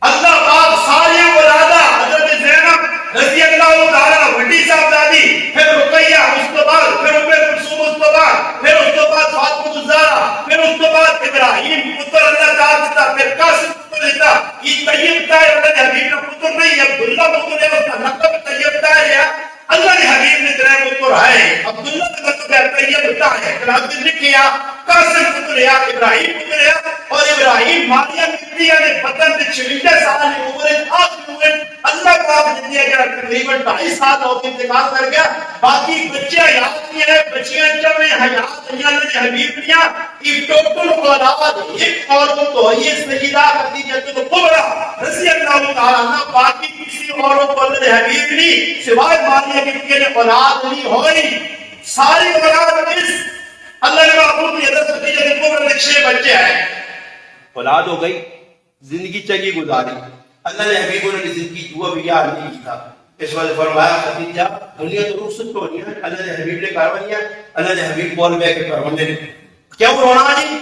اللہ پاک ساری ولادہ حضرت زینب رضی اللہ تعالیٰ وڈی صاحبزادی پھر رقیہ اس کے بعد پھر ام کلثوم اس کے بعد پھر اس کے بعد فاطمہ الزہرا پھر اس کے بعد ابراہیم پتر اللہ تعالیٰ دیتا پھر قاسم پتر دیتا یہ طیب طاہر اللہ نے حبیب کا پتر نہیں عبداللہ پتر ہے اس کا لقب طیب طاہر ہے اللہ نے حبیب نے تیرے پتر آئے عبداللہ کا لقب ہے طیب طاہر کلاب نے لکھیا قاسم پتر ہے ابراہیم پتر ہے اور ابراہیم ماریہ مطریہ نے پتن دے 56 سال نے عمر آخر ہوئے اللہ پاک زندگی اگر تقریباً 2.5 سال ہو کے انتقال کر گیا باقی بچے حیات کی ہیں بچیاں چویں حیات دنیا نے حبیب دیا یہ ٹوٹل اولاد ایک عورت تو یہ سیدہ خدیجہ الکبریٰ رضی اللہ تعالیٰ عنہ باقی کسی عورت کو اللہ نے حبیب نہیں سوائے ماریہ مطریہ نے اولاد نہیں ہوئی ساری اولاد اس اللہ نے محبوب کی حضرت خدیجہ الکبریٰ نے 6 بچے ہیں اولاد ہو گئی زندگی چنگی گزاری اللہ نے حبیب نے زندگی دعا بھی یاد نہیں تھا اس وجہ فرمایا خدیجہ دنیا تو رخصت تو نہیں ہے اللہ نے حبیب نے کروانیا اللہ نے حبیب بول میں کے کروانے کیا رونا جی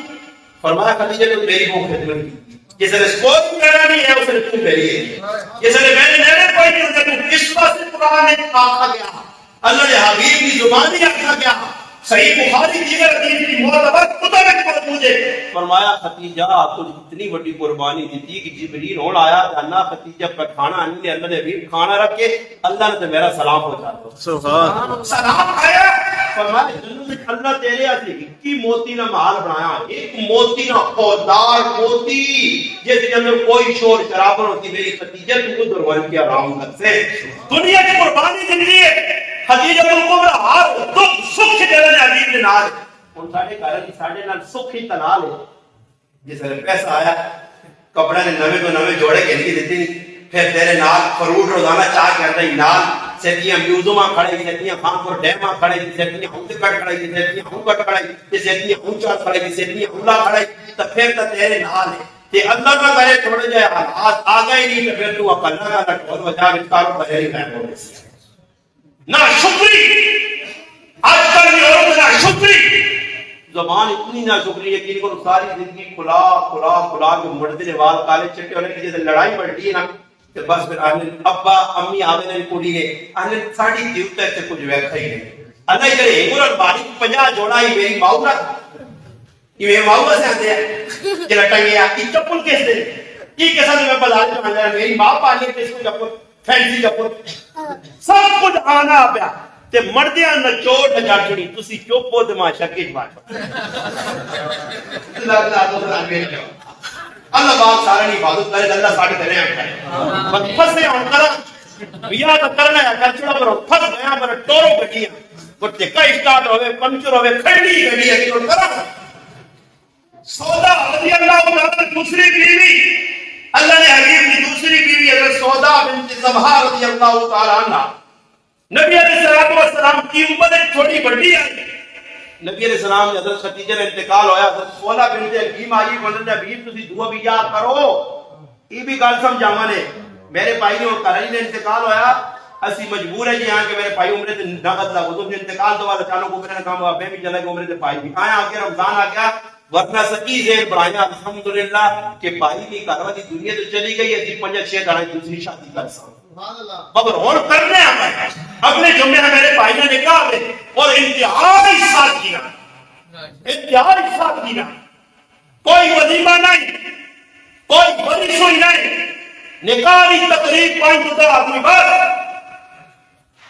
فرمایا خدیجہ نے میری وہ خدمت کی جس نے کوئی کرنا نہیں ہے اس نے تم میری ہے جس نے میں نے کوئی نہیں ہوتا اس واسطے قرآن نے آخا گیا اللہ نے حبیب کی زبان ہی آخا گیا صحیح بخاری دیگر حدیث کی معتبر مطابق پر مجھے فرمایا خدیجہ تو اتنی بڑی قربانی دیتی کہ جبریل ہوڑ آیا اللہ خدیجہ پر کھانا آنے لے اللہ نے حبیب کھانا رکھ کے اللہ نے تو میرا سلام پہنچا دو سبحان سلام آیا فرمایا جنت اللہ تیرے ہاتھ کی موتی نہ محل بنایا ایک موتی نہ خوددار موتی جس کے اندر کوئی شور شرابہ ہوتی میری خدیجہ تو کو دروان کی آرام کر سے دنیا کی قربانی زندگی ہے خدیجہ الکبریٰ ہر دکھ سکھ جلن حبیب نے نال ان ساڑھے کارن ساڑھے نال سکھ ہی تنال ہے جس نے پیسہ آیا کپڑا نے نوے کو نوے جوڑے کے لیے دیتی نہیں پھر تیرے نال فروٹ روزانہ چاہ کے اندر ہی نال سیتیاں میوزوماں کھڑے گی سیتیاں خانپور ڈیماں کھڑے گی سیتیاں ہونتے کٹ کھڑے گی سیتیاں ہون کٹ کھڑے گی سیتیاں ہون چاہ کھڑے گی سیتیاں ہونلا کھڑے گی تو پھر تو تیرے نال ہے کہ اللہ کا کرے تھوڑے جائے حالات آگا ہی نہیں تو پھر تو اپنا کا لٹھول وجہ بچکاروں پر ہری خیر ہو رہی نہ شکری آج کل کی عورت نہ شکری زبان اتنی نہ شکری ہے کہ ان کو ساری زندگی کھلا کے مردے وال کالے چٹے ہونے کی جیسے لڑائی بڑھتی ہے نا کہ بس پھر آنے ابا امی آوے نے کوڑی ہے آنے ساڑھی دیوتا سے کچھ ویکھا ہی نہیں اللہ ہی کرے ایمور باری 50 جوڑا ہی میری ماؤ نہ یہ میری ماؤ سے آتے ہیں کہ لٹا گیا یہ چپل کیس دے یہ کیسا میں بازار میں آنے میری ماں پانی کیس کو چپل فینسی چپل سب کچھ آنا پیا تے مردیاں نچوڑ نچاڑنی تسی چپ ہو تے ماشا کے جواب اللہ پاک سارے دی عبادت کرے اللہ ساڈے کرے ہے بس پھسے ہن کرا بیا تو کرنا ہے کر چھڑا پر پھس گیا پر ٹورو گڈیاں کتے کئی سٹارٹ ہوے پنچر ہوے کھڑی گڈی ہے کہ کرا سودا رضی اللہ تعالی دوسری بیوی اللہ نے حبیب کی دوسری بیوی حضرت سودا بنت زبحہ رضی اللہ تعالی عنہ نبی علیہ السلام کی عمر تھوڑی بڑی ہے نبی علیہ السلام نے حضرت خدیجہ کا انتقال ہویا حضرت سودا بنت حکیم آئی بولن حبیب تسی دعا بھی یاد کرو یہ بھی گل سمجھاواں نے میرے بھائی نے اور کرائی نے انتقال ہویا اسی مجبور ہے جی ہاں کہ میرے بھائی عمرے تے نقد لگو تو انتقال دو والا چانو کو میرا کام ہوا میں بھی چلا گیا عمرے تے بھائی بھی آیا آ کے رمضان آ گیا ورنہ سکی زیر برایا الحمدللہ کہ بھائی کی کاروا دی دنیا تو چلی گئی ہے 5-6 دن دوسری شادی کر سکتا مگر اور کرنے آئے اگلے جمعے میرے بھائی نے نکاح دے اور انتہائی سادگی کوئی وظیفہ نہیں کوئی بڑی سوئی نہیں نکاح کی تقریب 5 آدمی بس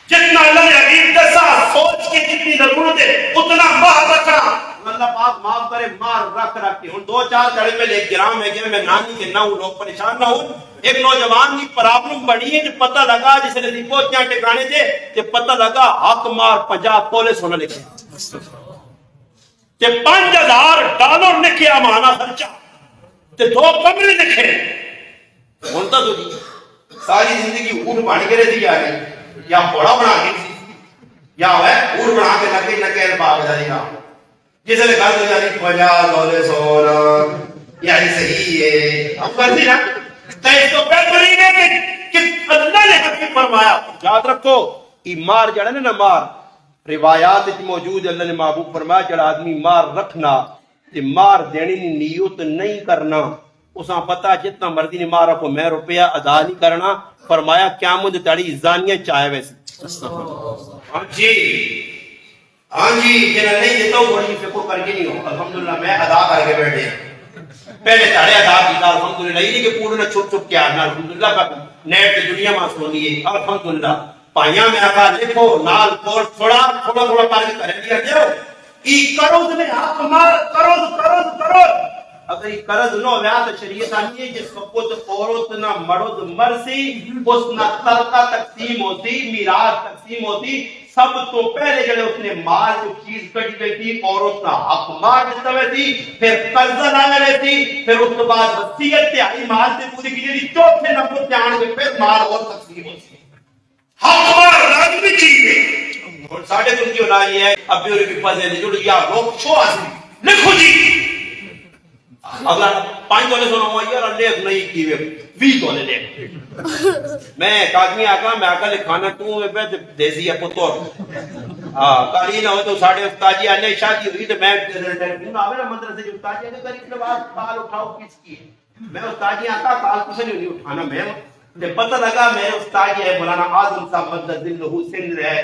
جتنا اللہ نے حبیب کے ساتھ سوچ کے جتنی ضرورت ہے اتنا ماہ رکھنا اللہ پاک معاف کرے مار رکھ کے ہوں 2-4 کڑے میں ایک گرام ہے کہ میں نانی کے نہ ہوں لوگ پریشان نہ ہوں ایک نوجوان کی پرابلم بڑی ہے جو پتہ لگا جسے نے پوچھیاں ٹکانے تھے کہ پتہ لگا حق مار 50 تولے سونا لکھے کہ $5,000 لکھے مانا خرچہ تے 2 کمرے لکھے ہونتا تو جی ساری زندگی اونٹ پانی کے رہتی جا رہی یا بڑا بنا کے یا ہے اونٹ بنا کے لگے نہ کہ باغ جاری نہ جسے نے کہا جانی 50 تولے سونا یعنی صحیح ہے اب کرتی نا تو اس کو بہترین ہے کہ اللہ نے حقیق فرمایا یاد رکھو یہ مار جڑا نا مار روایات موجود اللہ نے محبوب فرمایا جڑا آدمی مار رکھنا تے مار دینی نیت نہیں کرنا اساں پتہ جتنا مرضی نے مار رکھو میں روپیہ ادا نہیں کرنا فرمایا قیامت تاڑی زانیاں چاہے ویسے ہاں جی جنہا نہیں دیتا ہوں بڑی فکر کر کے نہیں ہو الحمدللہ میں ادا کر کے بیٹھے پہلے تاڑے ادا کیتا الحمدللہ یہ نہیں کہ پورے نے چھپ چھپ کیا الحمدللہ نیٹ دنیا میں سونی ہے الحمدللہ پائیاں میں آقا لکھو نال کور تھوڑا کر کے کریں دیا دیو ای کروز میں حق مار کروز اگر یہ قرض نہ ہویا تو شریعت آنی ہے جس وقت عورت نہ مرد مرسی اس نہ ترکہ تقسیم ہوتی میراث تقسیم ہوتی سب تو پہلے جڑے اس نے مال کو چیز کٹی گئی تھی عورت نہ حق مار دیتا ہوئے تھی پھر قرضہ لانے ہوئے تھی پھر اس کے بعد وصیت تہائی مال سے پوری کی جی چوتھے نمبر سے آنے کے پھر مال اور تقسیم ہوتی حق مار لازمی چیز ہے اور ساڑھے تم کی ہونا یہ ہے اب بھی اور بھی پاسے نے جڑ یا روک چھو آسیں لکھو جی اگر 5 تولے سونا ہوا یار لیک نہیں کی ہوئے 20 تولے لیک میں ایک آدمی آقا میں آقا لکھانا تو میں پہ دیزی ہے پتور کاری نہ ہو تو ساڑھے استاجی آنے شادی ہوئی تو میں ٹیلیفون آوے نا مدرسے جو استاجی آنے قریب کے بعد کال اٹھاؤ کس کی ہے میں استاجی آقا کال کسے نہیں اٹھانا میں پتہ لگا میرے استاجی ہے مولانا آزم صاحب مدد دلہو سندھ ہے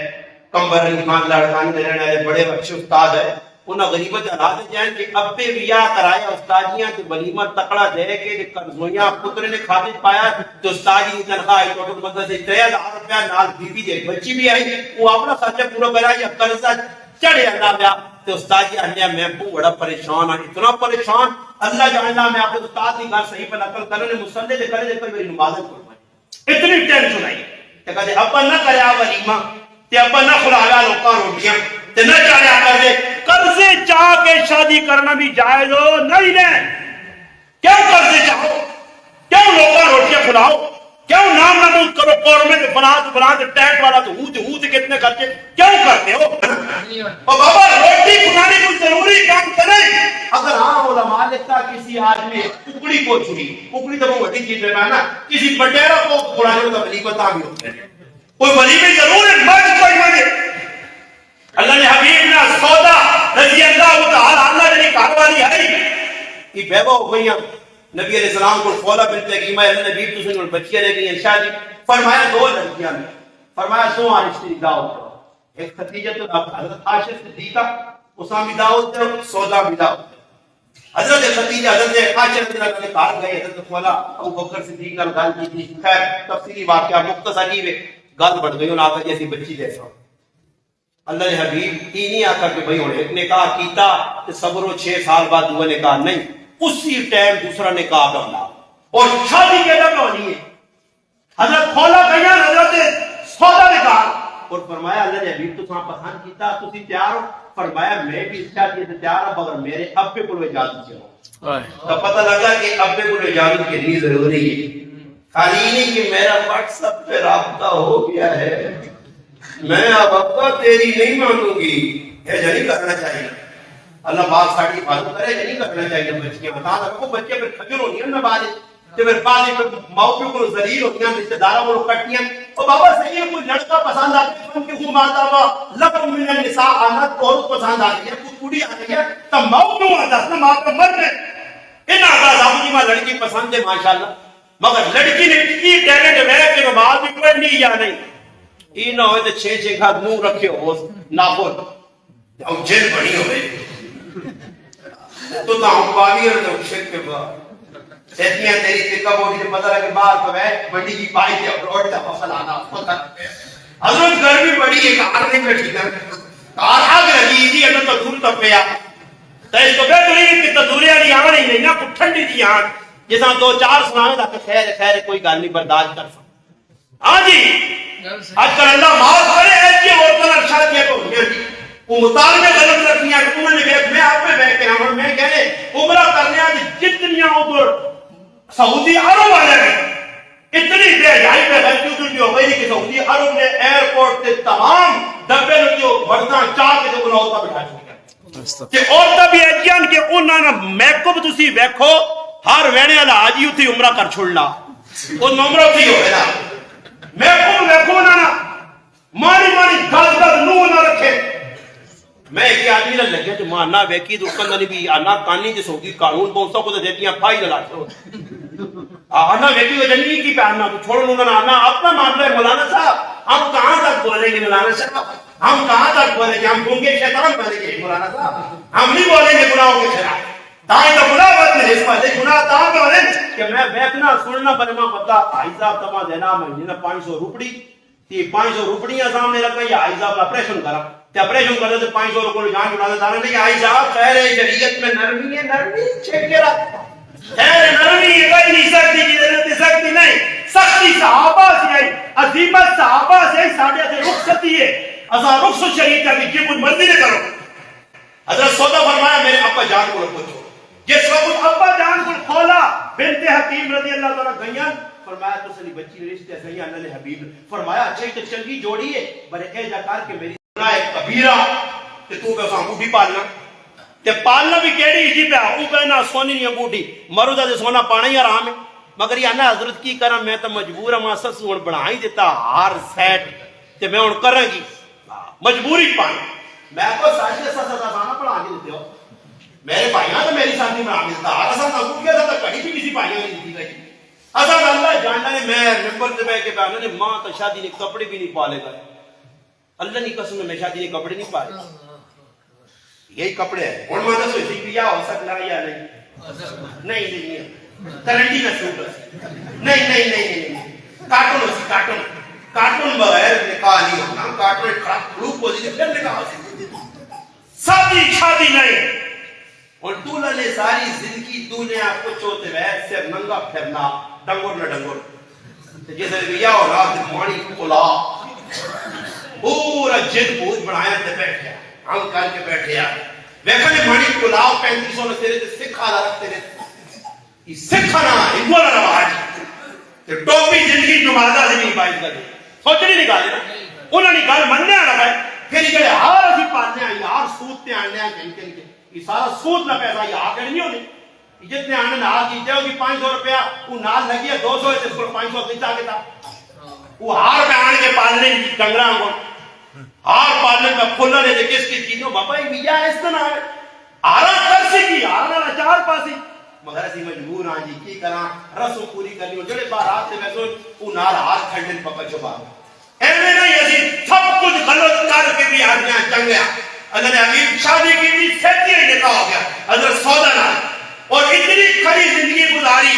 کمبر علی خان لڑکانی میں رہنے والے بڑے اچھے استاد ہے انہاں غریبت حالات جائیں کہ اب پہ ویا کرایا استادیاں تے ولیمہ تکڑا دے کے قرضویاں پتر نے کھاتے پایا تو استادی کی تنخواہ ٹوٹل مدد سے 3000 روپیہ نال بی بی دے بچی بھی آئی وہ اپنا خرچہ پورا کرا یا قرضہ چڑھے اللہ گیا تو استادی آنے میں بڑا پریشان ہوں اتنا پریشان اللہ جاننا میں آپ استاد کی گل صحیح پر نقل کرنے مسلے دے کرے میری نماز پڑھوائی اتنی ٹینشن آئی کہ کہتے اپا نہ کریا ولیمہ تے اپا نہ کھلایا لوکاں روٹیاں تے نہ چاہیا کر دے قرضے چاہ کے شادی کرنا بھی جائز ہو نہیں نے کیوں قرضے چاہو کیوں لوکاں روٹیاں کھلاؤ کیوں نام نہ تو کرو قورمے تے فلاں ٹینٹ والا تو ہوں کتنے خرچے کیوں کرتے ہو اور بابا روٹی کھلانے کو ضروری کام کرے اگر ہاں علماء لکھتا کسی آدمی ککڑی کو چھڑی ککڑی تو وہ وڈی چیز ہے نا کسی بٹیرا کو کھلانے تو ولی کو تاں بھی ہوتے ہیں کوئی ولی بھی ضرور ہے مرد کوئی مجھے اللہ نے حبیب نے سودا رضی اللہ تعالی عنہ نے کاروالی ہے کہ بیوہ ہو گئی نبی علیہ السلام کو خولا بنت حکیمہ اللہ نبی تو سن بچیاں رہ گئی شادی فرمایا 2 لڑکیاں نے فرمایا 2 رشتے دعوت ایک خدیجہ تو حضرت عائشہ صدیقہ اسامہ بھی دعوت ہے سودا بھی دعوت حضرت خدیجہ حضرت عائشہ رضی اللہ عنہ کار گئے حضرت خولا ابو بکر صدیق نال گل کی تھی خیر تفصیلی واقعہ مختصر ہی گل بڑھ گئی انہاں کہ جیسی بچی جیسا اللہ نے حبیب یہ نہیں آتا کہ بھائی ایک نکاح کیتا تو صبر و 6 سال بعد دوسرا نکاح نہیں، اسی ٹائم دوسرا نکاح کرنا اور شادی کہنا پہ ہونی ہے. حضرت خولا کہیا حضرت سودا نکاح اور فرمایا اللہ نے حبیب تو پسند کیتا تسی تیار ہو؟ فرمایا میں بھی اس شادی سے تیار ہوں مگر میرے ابے کو اجازت چاہو. تو پتہ لگا کہ ابے کو اجازت کتنی ضروری ہے. خالی نہیں کہ میرا واٹس ایپ پہ رابطہ ہو گیا ہے میں اب ابا تیری نہیں مانوں گی، یہ نہیں کرنا چاہیے. اللہ بات ساڑی حفاظت کرے، یہ نہیں کرنا چاہیے. بچیاں بتا رہا ہوں بچے پھر کھجر ہوتی ہیں نا بعد پھر بعد ماؤ پیو کو ذلیل ہوتی ہیں، رشتے داروں کو کٹتی ہیں. اور بابا صحیح ہے کوئی لڑکا پسند آتی ہے کہ خوب آتا ہوا لکم من النساء آنا عورت پسند آتی ہے کوئی کڑی آتی ہے تو ماؤ کیوں آتا ہے ماں کا مر گئے ان آتا صاحب جی ماں لڑکی پسند ہے ماشاءاللہ مگر لڑکی نے اتنی ٹیلنٹ ہے کہ نماز بھی پڑھنی یا نہیں یہ نہ ہوئے تو 6 گھر منہ رکھے ہو ناخن اور جیل بڑی ہوئے تو ہم پاگی اور تو شک کے بعد اتنیاں تیری تکہ بوڑی سے پتہ لگے باہر کو بیٹھ بڑی کی پائی تھی اپروٹ تھا فلانا حضرت گھر بھی بڑی ہے کار نہیں بیٹھی گھر کار آگ لگی تھی انہوں تو دور تک پیا تو اس کو بیٹھ رہی کہ تدوریاں نہیں آنا نہیں نا کچھ ٹھنڈی تھی یہاں جیسا 2-4 سنانے تھا کہ خیر کوئی گال نہیں برداشت کر سکتا. ہاں جی آج کل اللہ معاف کرے ایسی عورتوں نے شادیاں کو ہوئی ہیں وہ مطالبے غلط رکھنی ہے کہ انہوں نے بیٹھ میں آپ میں بیٹھ کے ہوں میں کہنے عمرہ کرنے آج جتنیاں ادھر سعودی عرب والے ہیں اتنی بے حیائی پہ غلطی ادھر کی ہو گئی کہ سعودی عرب نے ایئرپورٹ سے تمام ڈبے نے جو بڑھنا چاہ کے جو انہوں عورتہ بٹھا چکے کہ عورتہ بھی ایجیاں کہ انہوں نے میکپ تسی ویکھو ہر وینے والا آجی اتھی عمرہ کر چھوڑنا وہ عمرہ اتھی ہو گیا میکپ ویکھو نہ ماری گل نو نہ رکھے. میں ایک آدمی نہ لگے تو ماں نہ ویکی تو کندہ نہیں بھی آنا کانی جس ہوگی قانون پہنچتا کو تو دیتیاں پھائی نہ لاتے ہو آنا ویکی کو جنگی کی پہ آنا تو چھوڑ نہ آنا اپنا معاملہ ہے مولانا صاحب ہم کہاں تک بولیں گے مولانا صاحب ہم کہاں تک بولیں گے ہم گونگے شیطان بولیں گے مولانا صاحب ہم نہیں بولیں گے گناہوں کے خلاف تاہی تو گناہ بات میں اس پہلے گناہ تاہاں تو بولیں کہ میں بیکنا سننا پر ماں پتہ آئی صاحب تمہاں دینا مہینہ 500 روپڑی تی 500 روپڑیاں سامنے رکھا یا آئی صاحب اپریشن کرا تے اپریشن کرے تو 500 روپڑی جان جڑا دیتا نہیں آئی صاحب خیر ہے شریعت میں نرمی ہے نرمی چھک کے رکھتا خیر نرمی ہے کوئی نہیں سکتی کی دلتی سکتی نہیں سختی صحابہ سے آئی عظیمت صحابہ سے آئی ساڑھے سے رخصتی ہے ازا رخصت شریعت کا بھی کوئی مرضی نہیں کرو. حضرت سودا فرمایا میرے ابا جان کو رکھو چھوڑ جس وقت ابا جان کو کھولا بنت حکیم رضی اللہ تعالیٰ گئیاں فرمایا تو سلی بچی رشتے سہی اللہ نے حبیب فرمایا اچھا ہی تو چنگی جوڑی ہے برے اے جاکار کہ میری گناہ ایک کبیرہ کہ تو کہ اسا انگوٹھی پالنا تے پالنا بھی کیڑی ہی جی پہ او کہنا سونی نہیں انگوٹھی مرودہ دے سونا پانا ہی آرام ہے مگر یہ نا حضرت کی کرا میں تو مجبور ہوں سس ہوں بڑھائی دیتا ہار سیٹ تے میں ہوں کریں گی مجبوری پانا میں کو ساڑھے سا سانا پڑھا کے دیتے ہو میرے بھائیاں تو میری ساتھی میں آگے دیتا ہر اساں نگو کیا تھا کڑی بھی کسی بھائیاں نہیں دیتی گئی اساں اللہ جاننا نے میں ممبر سے بیٹھ کے بیانا نے ماں تو شادی نے کپڑے بھی نہیں پالے گئے اللہ نہیں قسم میں شادی نے کپڑے نہیں پالے یہی کپڑے ہیں اور ماں تو اسی پیا ہو سکنا یا نہیں نہیں کرنٹی کا سوٹ نہیں کارٹون بغیر نکاح نہیں ہونا کارٹون خراب گروپ پوزیشن پھر نکاح ہو شادی نہیں اور دولہ نے ساری زندگی دنیا کچھ ہوتے وید سے ننگا پھرنا ڈنگور نہ ڈنگور جیسے بیا اور رات مانی کھلا پورا جن پوچھ بڑھایا تے بیٹھیا ہم کر کے بیٹھیا ویکھا نے مانی کھلا 3500 نے تیرے تے سکھا لا رکھتے رہے یہ سکھانا ہندو نہ رواج تے ٹوپی زندگی نمازہ سے نہیں باعث کر سوچنی نکالے نا انہوں نے نکال مننے آ رہا ہے پھر یہ کہے ہار اسی پالنے آئی ہار سوٹتے آنے آئے کہیں یہ سارا سود نہ پیسہ یہ آگے نہیں ہونی جتنے آنے نال کیجئے ہوگی 500 روپیہ وہ نال لگی ہے 200 ہے جس کو 500 نہیں چاہتے تھا وہ ہار پہ آنے کے پالنے کی ڈنگرہ ہوں ہار پالنے میں پھولنے دے کس کی چیزوں بابا یہ بیا اس طرح ہے آرہ کرسی کی آرہ نہ چار پاسی مگر اسی مجبور آن جی کی کرا رسو پوری کرنی ہو جڑے بار آتے میں سن وہ نال ہار کھڑنے پکا چھپا ایوے نہیں اسی سب کچھ غلط کر کے بھی آدمیاں چنگیا حضرت حبیب شادی کی تھی سیتی ہی نکاح ہو گیا حضرت سودا نال اور اتنی کھری زندگی گزاری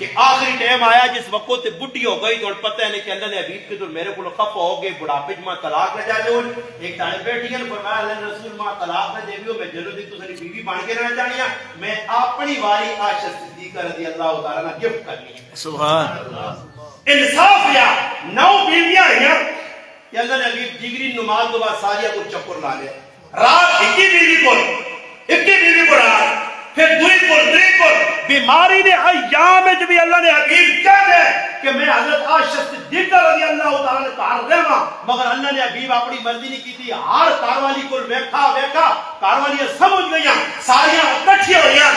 کہ آخری ٹائم آیا جس وقت بڈھی ہو گئی تو پتہ ہے کہ اللہ نے حبیب کے تو میرے کو خف ہو گئے بڑھاپے ماں طلاق نہ جا جون ایک تانے بیٹھی ہیں فرمایا اللہ نے رسول ماں طلاق نہ دے دیو میں جنوں دی تو ساری بیوی بن کے رہنا چاہیے میں اپنی واری عائشہ صدیقہ رضی اللہ تعالی عنہ گفٹ کرنی ہے سبحان اللہ انصاف یا 9 بیویاں ہیں کہ اللہ نے حبیب جگری نماز کے بعد ساریہ کو چکر لا لیا رات 21 بیوی کو رات پھر دوئی کو بیماری نے ایام میں بھی اللہ نے حبیب کیا ہے کہ میں حضرت عائشہ صدیقہ رضی اللہ تعالیٰ نے کار رہا مگر اللہ نے حبیب اپنی مرضی نہیں کی تھی ہر کاروالی کو ویکھا کاروالیاں سمجھ گئیاں ساریاں اکٹھی ہوئیاں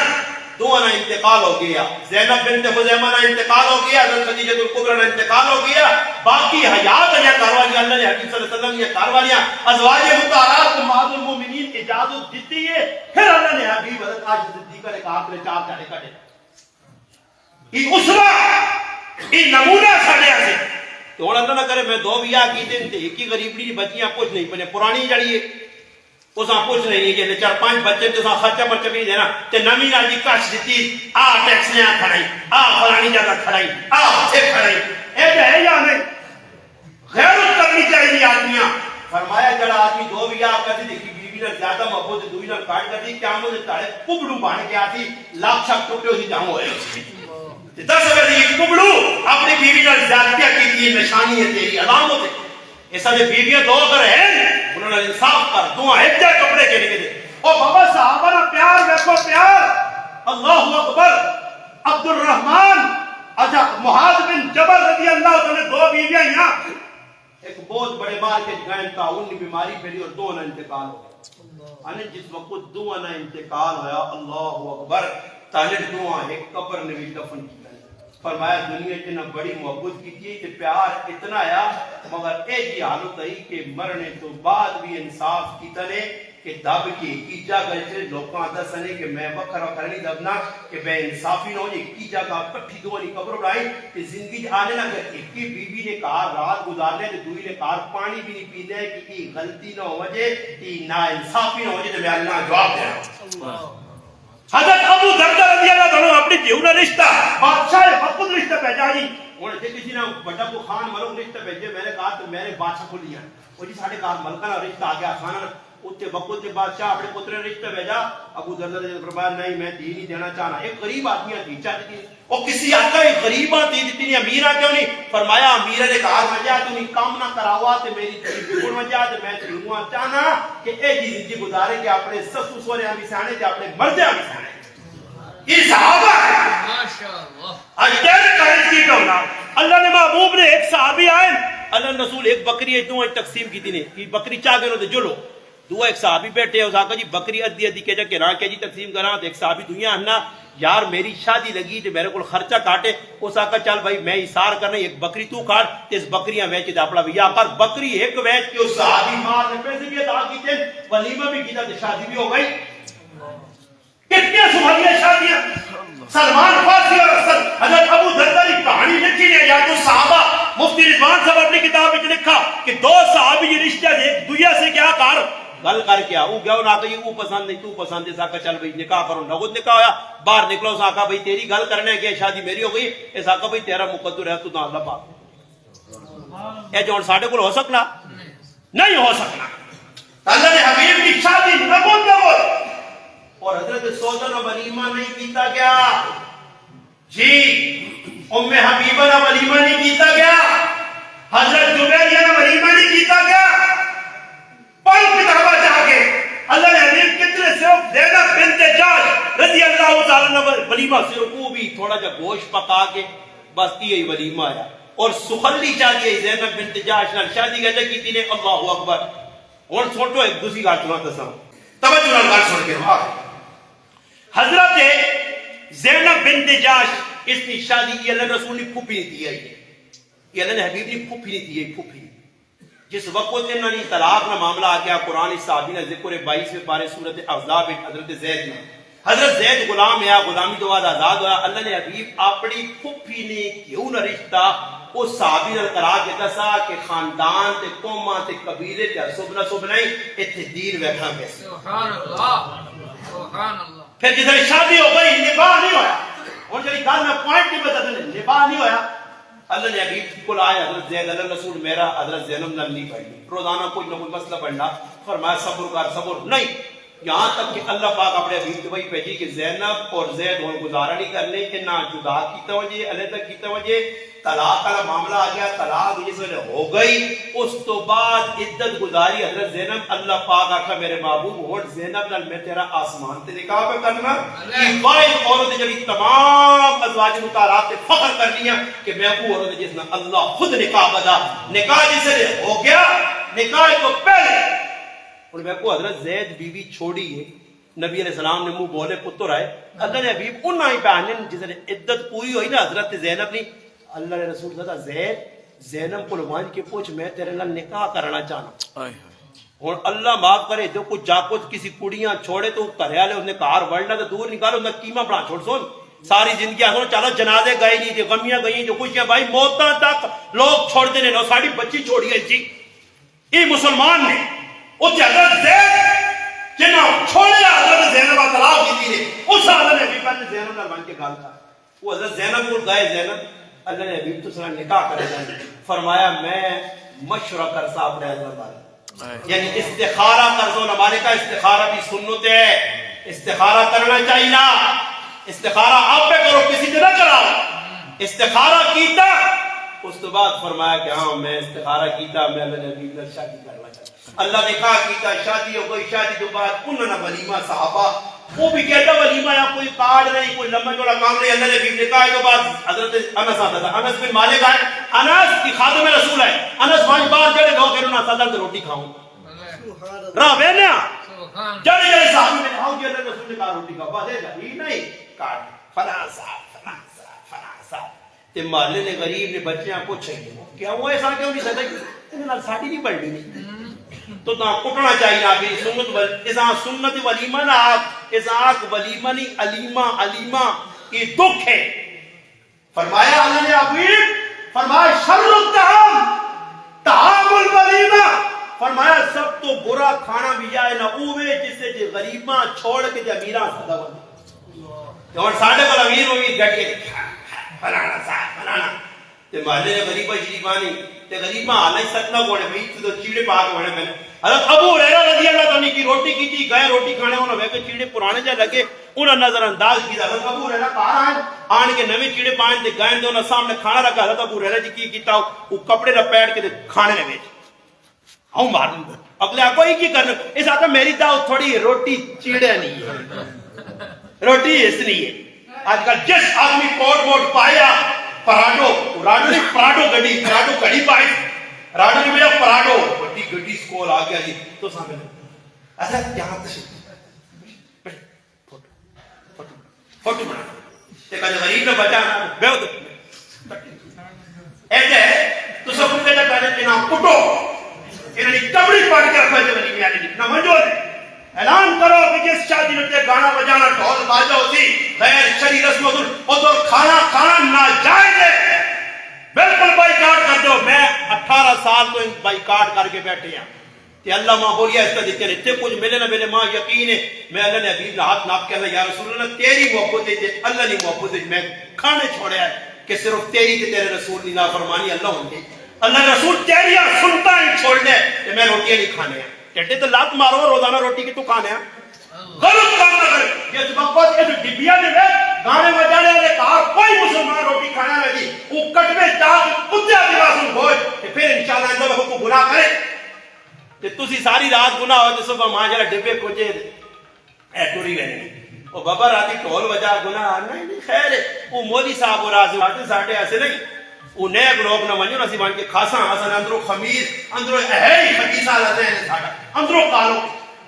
دو انا انتقال ہو گیا زینب بنت خزیمہ کا انتقال ہو گیا حضرت خدیجہ الکبریٰ کا انتقال ہو گیا باقی حیات ہے کاروالیاں اللہ نے حبیب صلی اللہ علیہ وسلم یہ کاروالیاں ازواج مطہرات امہات المومنین اجازت دیتی ہے پھر اللہ نے حبیب حضرت عائشہ صدیقہ نے کہا کہ 4 چاڑے کٹے یہ اسوہ یہ نمونہ ساڑے سے تو اللہ نہ کرے میں 2 بیاہ کی دن تھے ایک ہی غریبی بچیاں کچھ نہیں پڑے پرانی جڑی ہے اساں کچھ نہیں ہے کہ 4-5 بچے تو اساں خرچہ پر چبی دینا تے نمی نال دی کش دیتی ٹیکسیاں کھڑائی فلانی جگہ کھڑائی سے کھڑائی اے ہے یا نہیں غیرت کرنی چاہیے آدمیاں فرمایا جڑا آدمی 2 بیاہ کرتی دیکھی بیوی نے زیادہ محبت دوئی نال کاٹ کرتی قیامت دے تاڑے کبڑو بن کے آتی لاکھ شک ٹوٹے ہی جاؤں ہوئے 10 اگر یہ کبڑو اپنی بیوی نال زیادتیاں کی تھی نشانی ہے تیری علامت ہے ایسا دے بیویاں 2 اگر ہیں انہوں نے انصاف کر دعا ایک جائے کپڑے کے لئے دے اور بابا صحابہ نا پیار ویکھو پیار اللہ اکبر عبد الرحمن اچھا معاذ بن جبل رضی اللہ تعالیٰ 2 بیویاں یہاں ایک بہت بڑے بار کے گئن تعاون کی بیماری پھیلی اور 2 انا انتقال ہو گیا انہیں جس وقت 2 انا انتقال ہویا اللہ اکبر تالب دعا ایک قبر نے بھی دفن کی فرمایا دنیا اتنا بڑی محبت کی تھی کہ پیار اتنا آیا مگر ایک ہی حالت آئی کہ مرنے تو بعد بھی انصاف کی تنے کہ دب کی کی جگہ سے لوگوں آتا سنے کہ میں وقت نہیں دبنا کہ بے انصافی نہ ہو جائے کی جگہ کٹھی دو نہیں قبر اڑائی کہ زندگی آنے لگا ایک کی بیوی نے کہا رات گزارنے تو دوئی نے کہا پانی بھی نہیں پینے کہ یہ غلطی نہ ہو جائے کہ نا انصافی نہ ہو جائے تو میں اللہ جواب دے رہا ہوں حضرت ابو دردہ رضی اللہ عنہ اپنی دیونا رشتہ بادشاہ وقت رشتہ پہنچا جی انہوں نے کسی نے بڑا کو خان ملک رشتہ بھیجے میں نے کہا تو میں نے بادشاہ کو لیا وہ جی ساڑھے کہا ملکہ رشتہ آگیا خانہ اتے وقت کے بادشاہ اپنے پتر نے رشتہ بھیجا ابو دردہ رضی اللہ عنہ نہیں میں دی نہیں دینا چاہنا ایک غریب آدمی دی چاہتی تھی اور کسی آقا ایک غریب آدمی دی نہیں امیرہ کیوں نہیں فرمایا امیرہ نے کہا وجہ تو نہیں کام نہ کراوا تے میری تیری وجہ تے میں تیری ہوا چاہنا کہ اے جی زندگی گزارے کہ اپنے سسو سورے ہمیں سانے تے اپنے مرجے ہمیں سانے یہ صحابہ ہے ماشاءاللہ اجتر قائد کی کہنا اللہ نے محبوب نے ایک صحابی آئے اللہ رسول ایک بکری دو تقسیم کی تھی کہ بکری چاہ گئے تو جلو دو ایک صحابی بیٹھے اس آقا جی بکری ادھی ادھی کہہ جا کہ راہ کیا جی تقسیم کرا تو ایک صحابی دنیا ہننا یار میری شادی لگی تو میرے کو خرچہ کاٹے اس آقا چل بھائی میں اثار کرنا ایک بکری تو کاٹ اس بکریاں ویچ دے اپنا یا پر بکری ایک ویچ کے اس صحابی مار نے پیسے بھی ادا کی تھے ولیمہ بھی کی تھا شادی بھی ہو گئی کتنے سبحانیہ شادیاں سلمان فارسی اور حضرت ابو دردہ کی کہانی لکھی ہے یا تو صحابہ مفتی رضوان صاحب اپنی کتاب میں لکھا کہ 2 صحابی یہ رشتہ ایک دویا سے کیا کار گل کر کے وہ گیا نہ کہ وہ پسند نہیں تو پسند ہے ساکا چل بھائی نکاح کرو نگود نکاح ہویا باہر نکلو ساکا بھائی تیری گل کرنے کے شادی میری ہو گئی اے ساکا بھائی تیرا مقدر ہے تو نہ لبا اے جون ساڈے کول ہو سکنا نہیں ہو سکنا اللہ نے حبیب کی شادی نگود اور حضرت سوزن و ولیمہ نہیں کیتا گیا جی ام حبیبہ نہ ولیمہ نہیں کیتا گیا حضرت جبیریہ نہ ولیمہ نہیں کیتا گیا پل کتابہ جا کے اللہ نے حبیب کتنے صرف زینب بنت جاش رضی اللہ تعالیٰ عنہ ولیمہ صرف وہ بھی تھوڑا جا گوشت پکا کے بس یہی ولیمہ آیا اور سخلی چاہتی ہے زینب بنت جاش نہ شادی کہتے کی تھی نے اللہ اکبر اور چھوٹو ایک دوسری گاڑ چناتا سا توجہ نال گاڑ سن کے حضرت زینب بنت جاش اس نے شادی کی اللہ رسول نے پھوپھی نہیں دی ہے یہ اللہ نے حبیب نے پھوپھی نہیں دی ہے پھوپھی جس وقت انہوں نے طلاق نہ معاملہ آ گیا قرآن صحابی نے ذکر 22 پارے سورۃ احزاب حضرت زید نے حضرت زید غلام ہے غلامی تو بعد آزاد ہوا اللہ نے حبیب اپنی پھوپھی نے کیوں نہ رشتہ اس صحابی نے کرا کے دسا کہ خاندان تے قوماں تے قبیلے تے صبح نہیں ایتھے دین ویکھاں گے سبحان اللہ سبحان اللہ پھر جس شادی ہو گئی نکاح نہیں ہوا اور جڑی گل میں پوائنٹ نہیں بتا دے نباہ نہیں ہویا اللہ نے حبیب کو آیا حضرت زید اللہ رسول میرا حضرت زینب نال نہیں پڑھنی روزانہ کوئی نہ کوئی مسئلہ پڑھنا فرمایا صبر کر صبر نہیں یہاں تک کہ اللہ پاک اپنے حبیب کو وہی بھیجی کہ زینب اور زید ہوں گزارا نہیں کرنے کہ نہ جدا کیتا وجہ علیحدہ کیتا وجہ طلاق کا معاملہ آ گیا طلاق جس وجہ ہو گئی اس تو بعد عدت گزاری حضرت زینب اللہ پاک آکھا میرے محبوب اور زینب نال میں تیرا آسمان تے نکاح پہ کرنا یہ واحد عورت جڑی تمام ازواج مطہرات تے فخر کرنی ہے کہ میں وہ عورت جس نے اللہ خود نکاح بدا نکاح جس وجہ ہو گیا نکاح تو پہلے اور میں کو حضرت زید بیوی چھوڑی ہے نبی علیہ السلام نے منہ بولے پتر آئے اللہ نے حبیب انہاں ہی پہنن جس نے عدت پوری ہوئی نا حضرت زینب نے اللہ نے رسول صدا زینب کو لوان کے پوچھ میں تیرے نال نکاح کرنا چاہنا اور اللہ معاف کرے جو کچھ جا کچھ کسی کڑیاں چھوڑے تو کرے والے اس نے کار ورلڈا تو دور نکالو انہیں قیمہ بنا چھوڑ سون ساری زندگی آسان چلو جنازے گئے نہیں تھے غمیاں گئی جو خوشیاں بھائی موتاں تک لوگ چھوڑ دینے نو ساڑی بچی چھوڑی ہے جی یہ مسلمان نے وہ حضرت زید جنہ چھوڑے حضرت زینب طلاق کی تھی اس حضرت نے بھی پہلے زینب نال بن کے گال تھا وہ حضرت زینب کو گئے زینب اللہ نے حبیب تو سنا نکاح کرے گا فرمایا میں مشورہ کر صاحب رہ اللہ یعنی استخارہ کر دو ہمارے کا استخارہ بھی سنت ہے استخارہ کرنا چاہیے نا استخارہ آپ پہ کرو کسی سے نہ کراؤ استخارہ کیتا اس تو بعد فرمایا کہ ہاں میں استخارہ کیتا میں اللہ نے حبیب نے شادی کرنا چاہتا اللہ نکاح کیتا شادی ہو گئی شادی کے بعد انہوں نے ولیمہ صحابہ وہ بھی کہتا ولیمہ یا کوئی کارڈ نہیں کوئی لمبا چوڑا کام نہیں اللہ نے بھی نکاح کے بعد حضرت انس آتا تھا انس بن مالک آئے انس کی خادم رسول ہے انس پانچ بار جڑے لوگ انہوں نے صدر روٹی کھاؤں راہ بینا جڑے جڑے صحابی نے کہا کہ اللہ رسول نے کہا روٹی کھاؤ بس یہ نہیں کارڈ فلاں صاحب تے محلے نے غریب نے بچیاں پوچھیں کیا وہ ایسا کیوں نہیں سکتا انہیں نال ساڑی نہیں پڑھ نہیں تو نہ کٹنا چاہیے نہ بھی سنت ازاں سنت ولیمہ نہ ازاں ولیمہ نہیں علیمہ یہ دکھ ہے فرمایا اللہ نے حبیب فرمایا شر الطعام طعام الولیمہ فرمایا سب تو برا کھانا بھی جائے نہ اوے جس سے غریباں چھوڑ کے جو امیراں صدا بن اور ساڑھے پر امیر گٹ کے فلانا صاحب فلانا تے محلے نے غریبہ شریفانی تے غریبہ آنا ہی ستنا گوڑے بھئی تو چیڑے پاک ہونے میں حضرت ابو ہریرہ رضی اللہ تعالیٰ کی روٹی کی تھی گئے روٹی کھانے انہوں نے چیڑے پرانے جائے لگے انہوں نظر انداز کی حضرت ابو ہریرہ کہا آئیں آن کے نوے چیڑے پائیں تے گئے انہوں نے سامنے کھانا رکھا حضرت ابو ہریرہ جی کی کیتا وہ کپڑے رہ پیٹ کے کھانے نے بیچ ہوں مارن اگلے آپ کو ہی کی کرنا اس آتا میری داؤ تھوڑی روٹی چیڑے نہیں ہے روٹی اس نہیں ہے آج کل جس آدمی کوٹ موٹ پایا پراڈو نہیں پراڈو گڑی پائی راڈو نے بھیا پراڈو بڑی گڑی سکول آ گیا جی تو سامنے ایسا یہاں تشریف فوٹو بنا تے کہا غریب نے بچانا بے ہو ایسے تو سب کچھ کہتا پہلے بنا کٹو انہوں نے کبڑی پاڑ کے رکھا جب نہیں آنے نہ منجو دے اعلان کرو کہ جس شادی میں گانا بجانا ڈھول باجا ہوتی غیر شرعی رسم اور کھانا ناجائز ہے بالکل بائیکاٹ کر دو میں 18 سال تو بائیکاٹ کر کے بیٹھے ہیں کہ اللہ ماں بولیا اس کا ذکر اتنے کچھ ملے نہ ملے ماں یقین ہے میں اللہ نے حبیب ہاتھ ناپ کے یا رسول اللہ تیری محبت ہے اللہ نے محبت ہے میں کھانے چھوڑے ہے کہ صرف تیری تے تیرے رسول کی نافرمانی اللہ ہوں گے اللہ رسول تیری سنتا ہی چھوڑ دے کہ میں روٹیاں نہیں کھانے ہیں کہتے تو لات مارو روزانہ روٹی کی تو کھانے ہیں غلط کام نہ کرے یہ محبت یہ ڈبیا نے گانے بجانے والے کہا کوئی مسلمان روٹی کھانا نہیں وہ کٹوے چاہ کتے آدیواسن بھوج کہ پھر انشاءاللہ اندر میں کو گناہ کرے کہ تسی ساری رات گناہ ہو تو صبح ماں جرا ڈبے کھوجے اے ٹوری گئے وہ بابا راتی ٹھول بجا گناہ نہیں خیر ہے وہ مولی صاحب اور آزو آتے ساٹھے ایسے نہیں وہ نیک لوگ نہ منجو نہ سیمان کے خاصا حسن اندروں خمیر اندروں اہی خدیثہ لاتے ہیں ساٹھا اندروں کالوں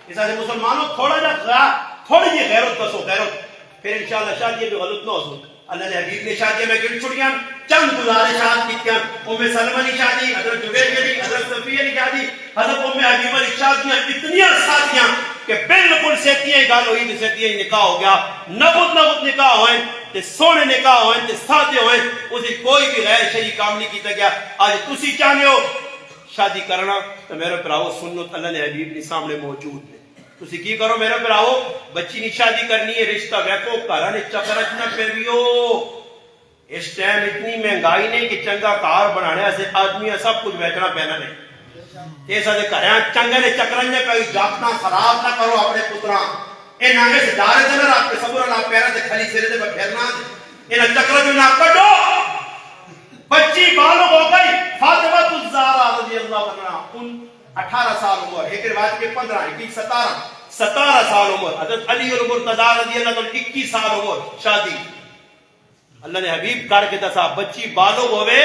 اس آج مسلمانوں تھوڑا جا تھوڑی جی غیرت بسو غیرت پھر انشاءاللہ شادی بھی غلط نہ ہو اللہ نے حبیب نے شادی میں گڑ چھڑیاں چند گزارشات کی کیا ام سلمہ کی شادی حضرت جبیر کی حضرت صفیہ کی شادی حضرت ام حبیبہ کی شادیاں اتنی ساتیاں کہ بالکل سیتیاں ہی گال ہوئی تو سیتیاں ہی نکاح ہو گیا نبوت نکاح ہوئے تے سونے نکاح ہوئے تے ساتھے ہوئے اسے کوئی بھی غیر شرعی کام نہیں کیتا گیا آج تسی چاہنے ہو شادی کرنا تو میرے پراؤ سنت اللہ نے حبیب نے سامنے موجود ہے تسی کی کرو میرے براؤ بچی نی شادی کرنی ہے رشتہ ویکو گھر نے چکر اچنا پیو اس ٹائم اتنی مہنگائی نہیں کہ چنگا کار بنانے سے آدمی سب کچھ بیچنا پینا نہیں ایسا دے کریں چنگے نے چکرن نے کوئی جاپنا خراب نہ کرو اپنے پترا اے ناگے سے دارے سے نہ رات کے صبر اللہ پیرا سے کھلی سرے دے پر پھیرنا انہا چکر جو نہ کٹو بچی بالغ ہو گئی فاطمہ الزہرا رضی اللہ عنہ 18 سال عمر ایک روایت کے 15 17 سال عمر حضرت علی المرتضی رضی اللہ عنہ 21 سال عمر شادی اللہ نے حبیب کر کے دسا بچی بالغ ہوئے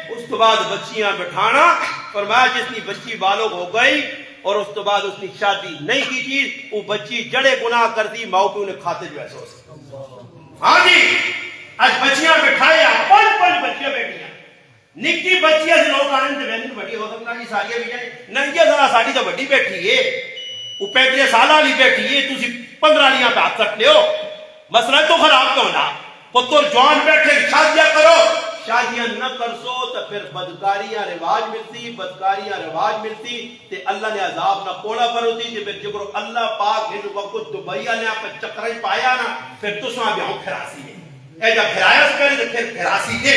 اس تو بعد بچیاں بٹھانا فرمایا جس نے بچی بالغ ہو گئی اور اس تو بعد اس نے شادی نہیں کی تھی وہ بچی جڑے گناہ کر دی ماں پہ انہیں کھاتے جو ایسا ہو ہاں جی آج بچیاں بٹھایا پانچ بچیاں بیٹھیاں نکی بچیاں سے لوگ آنے سے بہن بڑی ہو سکتا ہے ساریاں بھی جائیں ننگیا ذرا ساڑی تو بڑی بیٹھی ہے وہ 35 سالہ لی بیٹھی ہے تُسی 15 لیاں پہ ہاتھ سکتے ہو مسئلہ تو خراب کیوں نہ پتر جوان بیٹھے شادیاں کرو شادیاں نہ کرسو تو پھر بدکاریاں رواج ملتی تے اللہ نے عذاب نہ کوڑا پر ہوتی تے پھر جبرو اللہ پاک ہے جو وقت دبئی آنے آپ چکریں پایا نا پھر تو سوہاں بھی ہوں پھراسی ہے اے جب پھرایا اس پہلے تو پھر پھراسی دے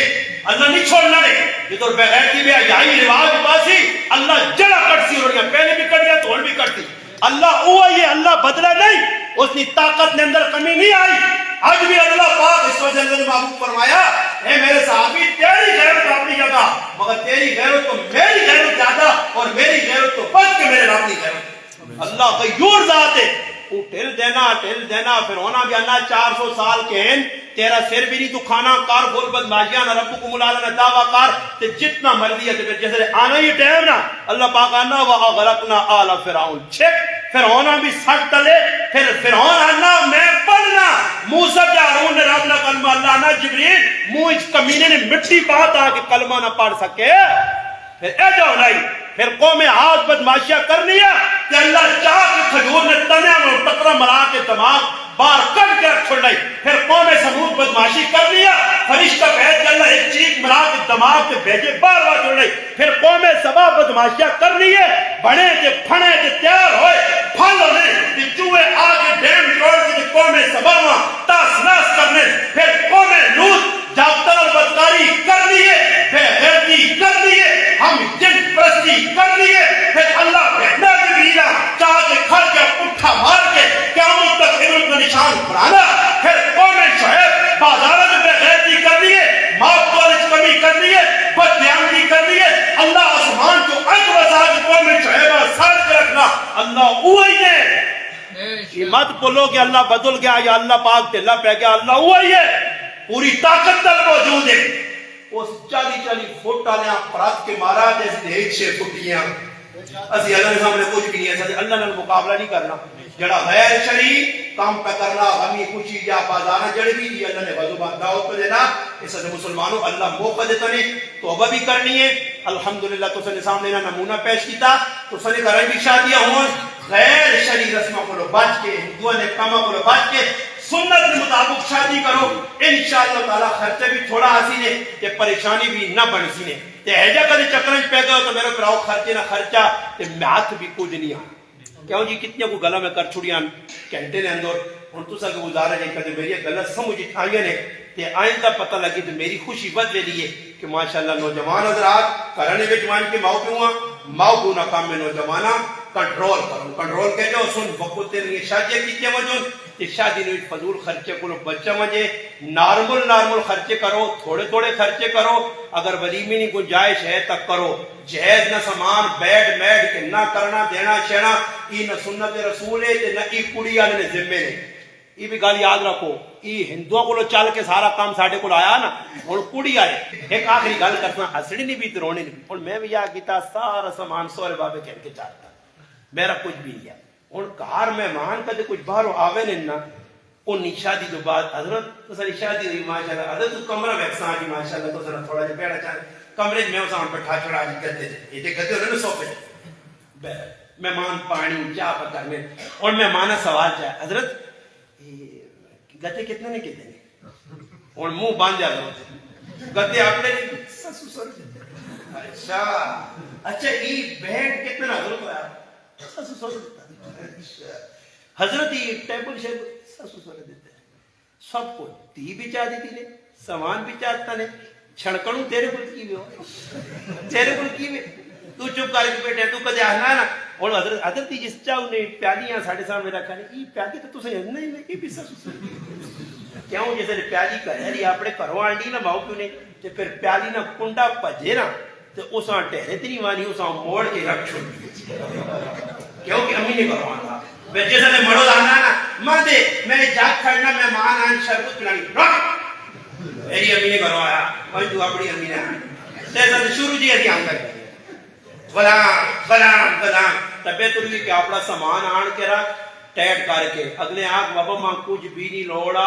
اللہ نہیں چھوڑنا دے یہ تو بغیر کی بے آجائی رواج پاسی اللہ جڑا کٹسی ہو رہی ہے پہلے بھی کٹ گیا تو بھی کٹسی اللہ ہوا یہ اللہ بدلا نہیں اس نے طاقت نے اندر کمی نہیں آئی آج بھی اللہ پاک اس وجہ نے محبوب فرمایا اے میرے صحابی تیری غیرت اپنی جگہ مگر تیری غیرت تو میری غیرت زیادہ اور میری غیرت تو بچ کے میرے رب کی غیرت اللہ غیور ذات ہے وہ ٹھل دینا پھر ہونا بھی اللہ 400 سال کے ہیں تیرا سر بھی نہیں تو کھانا کار بول بدماشیاں نہ رب کو ملالا نہ دعویٰ کار تے جتنا مرضی ہے تے پھر جیسے آنا ہی ٹائم نا اللہ پاک آنا وَأَغْرَقْنَا آلَ فِرْعَوْنَ چھک فرعون بھی سٹ تلے پھر فرعون آنا میں پڑھنا موسیٰ کے ہارون نے رب نہ کلمہ اللہ نہ جبریل منہ اس کمینے نے مٹی بات آ کہ کلمہ نہ پڑھ سکے پھر اے جو نہیں پھر قوم عاد بدماشیاں کر لیا کہ اللہ چاہ کے کھجور نے تنے میں ٹکرا مرا کے دماغ بار کٹ کے رکھ چھوڑ لائی پھر قوم سمود بدماشی کر لیا فرشتہ بہت کہ اللہ ایک چیخ مرا کے دماغ کے بھیجے بار بار چھوڑ لائی پھر قوم سبا بدماشیاں کر لیے بڑے کے پھنے کے تیار ہوئے پھل ہونے کہ چوہے آگے ڈیم جوڑ کے قوم سبا وہاں تاس ناس کرنے پھر قوم لوط جاگتر اور بدکاری کر لیے پھر غیرتی کر لیے ہم جن پرستی کر لیے پھر اللہ بہنا جبریلہ چاہ کے کھڑ کے اٹھا مار کے قیامت تک عبرت میں نشان بنانا پھر قوم شعیب بازارت میں غیرتی کر لیے ماپ کالج کمی کر لیے بددیانتی کر لیے اللہ آسمان کو اج بسا کے قوم شعیبہ ساتھ کے رکھنا اللہ وہی ہے یہ مت بولو کہ اللہ بدل گیا یا اللہ پاک دلہ پہ گیا اللہ وہی ہے پوری طاقت تک موجود ہے اس 40 فٹ آلیا پرات کے مارا جیسے ایک 6 فٹیاں اسی اللہ نے سامنے کچھ بھی نہیں ہے اللہ نے مقابلہ نہیں کرنا جڑا غیر شرعی کام پہ کرنا غمی خوشی یا بازارہ جڑ بھی دی اللہ نے وضوبات دعوت پہ دینا اس سے مسلمانوں اللہ موقع دیتا نے توبہ بھی کرنی ہے الحمدللہ تو سنے سامنے نمونہ پیش کیتا تو سنے کریں بھی شادیاں ہوں غیر شرعی رسمہ کو بچ کے ہندوہ نے کامہ کو بچ کے سنت کے مطابق شادی کرو انشاءاللہ تعالی خرچہ بھی تھوڑا حاصل ہے کہ پریشانی بھی نہ بڑھ سینے تے ہے جا کدے چکرنج پہ گئے تو میرے پراؤ خرچے نہ خرچہ تے ہاتھ بھی کچھ نہیں آ کیوں جی کتنے کو گلا میں کر چھڑیاں گھنٹے نے اندر ہن تو سا گزارا جائے کدے میری غلط سمجھ آئیے نے تے آئندہ پتہ لگی تو میری خوشی بد لے لیے کہ ماشاءاللہ نوجوان حضرات کرنے میں جوان کے ماؤ کیوں ہوا ماؤ کو کام میں نوجوانہ کنٹرول کے جو سن وقت تیرے شادیہ کی کیا وجہ کہ شادی نوی فضول خرچے کو بچہ مجھے نارمل خرچے کرو تھوڑے خرچے کرو اگر ولیمی نہیں گنجائش ہے تک کرو جہیز نہ سامان بیڈ میڈ کے نہ کرنا دینا شینا ای نہ سنت رسول ہے نہ ای کڑی آنے نے ذمے نے یہ بھی گال یاد رکھو ای ہندووں کو چل کے سارا کام ساڑھے کو آیا نا اور کڑی آئے ایک آخری گال کرنا ہسڑی نہیں بھی رونے نہیں اور میں بھی یاد کیتا سارا سامان سورے بابے کہن کے چاہتا میرا کچھ بھی نہیں ہے اور کار مہمان کدے کچھ باہر آوے نہیں نا انہی شادی تو بعد حضرت تو ساری شادی ہوئی ماشاءاللہ حضرت تو کمرہ میں اکسان جی ماشاءاللہ تو سارا تھوڑا جا بیڑا چاہے کمرے میں اسان پر ٹھا چھڑا جی کرتے تھے یہ دیکھتے ہو رہے سوفے مہمان پانی چاہ پکر میں اور مہمانہ سوال چاہے حضرت گتے کتنے نے کتنے نے اور منہ باندھ جا رہا گتے آپ نے سسو سر اچھا یہ بیڈ کتنا حضرت ہوا سسو سر حضرت ہی ٹیبل شیب سسو سوڑے دیتے ہیں سب کو تی بھی چاہ دیتی نے سامان بھی چاہتا نے چھڑکڑوں تیرے کل کی بھی ہو تیرے کل کی بھی تو چپ کر کے بیٹھے تو کدے آنا نا اور حضرت ہی جس چاہوں نے پیالیاں ساڑھے سامنے رکھا نے یہ پیالی تو تسے نہیں میں یہ بھی سسو سوڑے کیوں جیسے پیالی کر ہے یہ اپنے گھروں آنڈی نہ ماؤ کیوں نے تے پھر پیالی نہ کنڈا پجے نا تے اساں ٹہرے تری وانی اساں موڑ کے رکھ چھوڑ کیوں کہ امی نے کروانا میں جیسے نے مڑو لانا نا ماں دے میں نے جاگ کھڑنا میں مان آن شربت پلانی رکھ میری امی نے کروایا اور تو اپنی امی نے آنی جیسا سے شروع جی ایسی آن کر فلان فلان فلان طبیعت ہوئی کہ اپنا سامان آن کے رکھ ٹیٹ کر کے اگلے آنکھ بابا ماں کچھ بھی نہیں لوڑا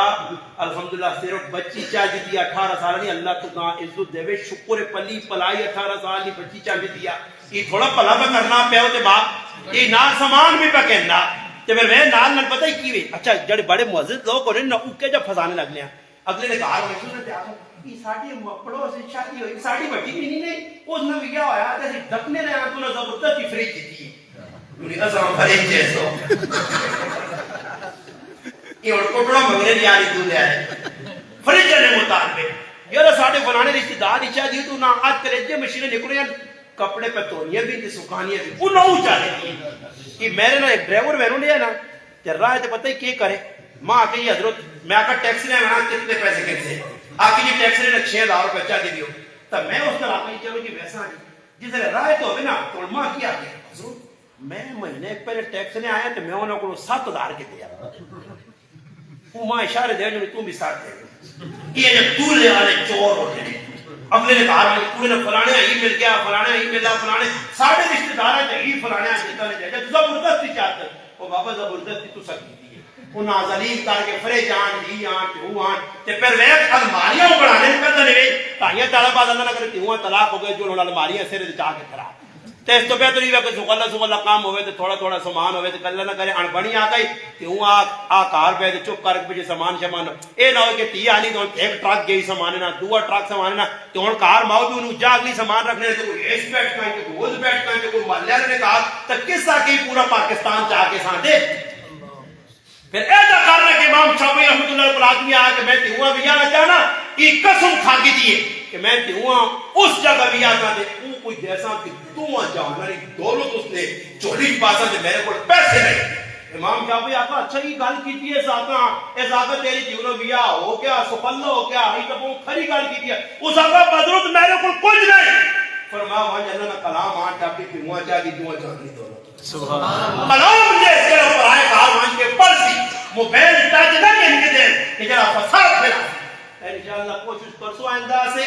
الحمدللہ صرف بچی چاہ دی 18 سال نہیں اللہ تو کہاں عزت دے شکر پلی پلائی 18 سال نہیں بچی چاہ دیا یہ تھوڑا پلا پہ کرنا پہ ہوتے باپ یہ نال سامان بھی پہ کہنا تے پھر میں نال نال پتہ ہی کی ہوئی اچھا جڑے بڑے معزز لوگ ہونے نہ اوکے جب پھنسانے لگ لیا اگلے نے کہا رسول نے آگا یہ ساڑھی مپڑوں سے شادی ہوئی ساڑھی بڑی بھی نہیں نہیں اس نے بھی کیا ہویا تیسے ڈکنے رہے ہیں تو نے زبردستی فریج دیتی ہے انہیں ازام فریج جیسو یہ اور کٹڑا مگنے دیا رہی دو لیا ہے فریج جانے مطابق یہ ساڑھے فلانے رشتہ دار اچھا دی تو نہ آج کریجے مشینیں نکلے ہیں کپڑے پہ تونیاں بھی تھی سکانیاں بھی انہوں نے اچھا دیتی ہے کہ میرے نا ایک ڈرائیور ویروں لیا نا کہ راہ ہے تو پتہ ہی کیا کرے ماں آکے یہ حضرت میں آکا ٹیکسی نے وہاں کتنے پیسے کہتے ہیں آکے یہ ٹیکسی نے 6000 روپے چاہ دی دیو تب میں اس طرح آکے چلو کہ ویسا نہیں جس طرح راہ تو ہوئے نا تو ماں کیا گیا حضرت میں مہینے ایک پہلے ٹیکسی نے آیا تو میں انہوں کو 7000 کے دیا وہ ماں اشارے دے جو تم بھی ساتھ دے یہ جب تو لے والے چور ہوتے ہیں اگلے نے کہا رہا پورے نے فلانے ہی مل گیا فلانے ہی ملا فلانے ساڑھے رشتہ دار ہیں ہی فلانے جیتا نے جائے جب زبردستی چاہتا ہے وہ بابا زبردستی تو سکی دی ہے وہ نازلین کر کے فرے جان دی آن تو آن تے پھر ویک الماریاں بڑھانے کرتا نہیں گئی تاہیاں تعالیٰ بعد اللہ نہ کرے کہ ہوا طلاق ہو گئے جو انہوں نے الماریاں سرے چاہ کے خراب تے اس تو بہتر ہی کہ سغلہ کام ہوئے تے تھوڑا تھوڑا سامان ہوئے تے کلہ نہ کرے انبڑی آ گئی تے ہوں آکار پہ تے چپ کر کے سامان شمان اے نہ ہوئے کہ 30 آنی تو ایک ٹرک گئی سامان نا دو ٹرک سامان نا تو ہن کار ماؤ بھی انہوں جا اگلی سامان رکھنے تے کوئی ایس بیٹھ کہیں کہ کوئی بیٹھ کہیں کہ کوئی محلہ نے کہا تو کس طرح کی پورا پاکستان چاہ کے ساتھ دے پھر ایسا کرنا کہ امام شافعی رحمۃ اللہ علیہ آدمی آیا کہ میں تیوہاں بھی آنا چاہنا یہ قسم کھا کے دیئے کہ میں تیوہاں اس جگہ بھی آتا دے وہ کوئی جیسا کہ تیوہاں جانا نہیں دولت اس نے چولی پاسا دے میرے کو پیسے نہیں امام شافعی آقا اچھا ہی گال کی دیئے ساتھا اس آقا تیری تیونہ بیا ہو گیا سفلہ ہو گیا ہی تب وہ کھری گال کی دیئے اس آقا بدرت میرے کو کچھ نہیں فرمایا وہاں جنہ کلام آن چاہتی تیوہاں چاہتی تیوہاں چاہتی دولت کلام جیسے کے اوپر آئے کہا وہاں کے پرسی موبیل ٹچ نہ کہنے کے دیں کہ جرا فساد پھیلا انشاءاللہ کوشش کرسو آئندہ سے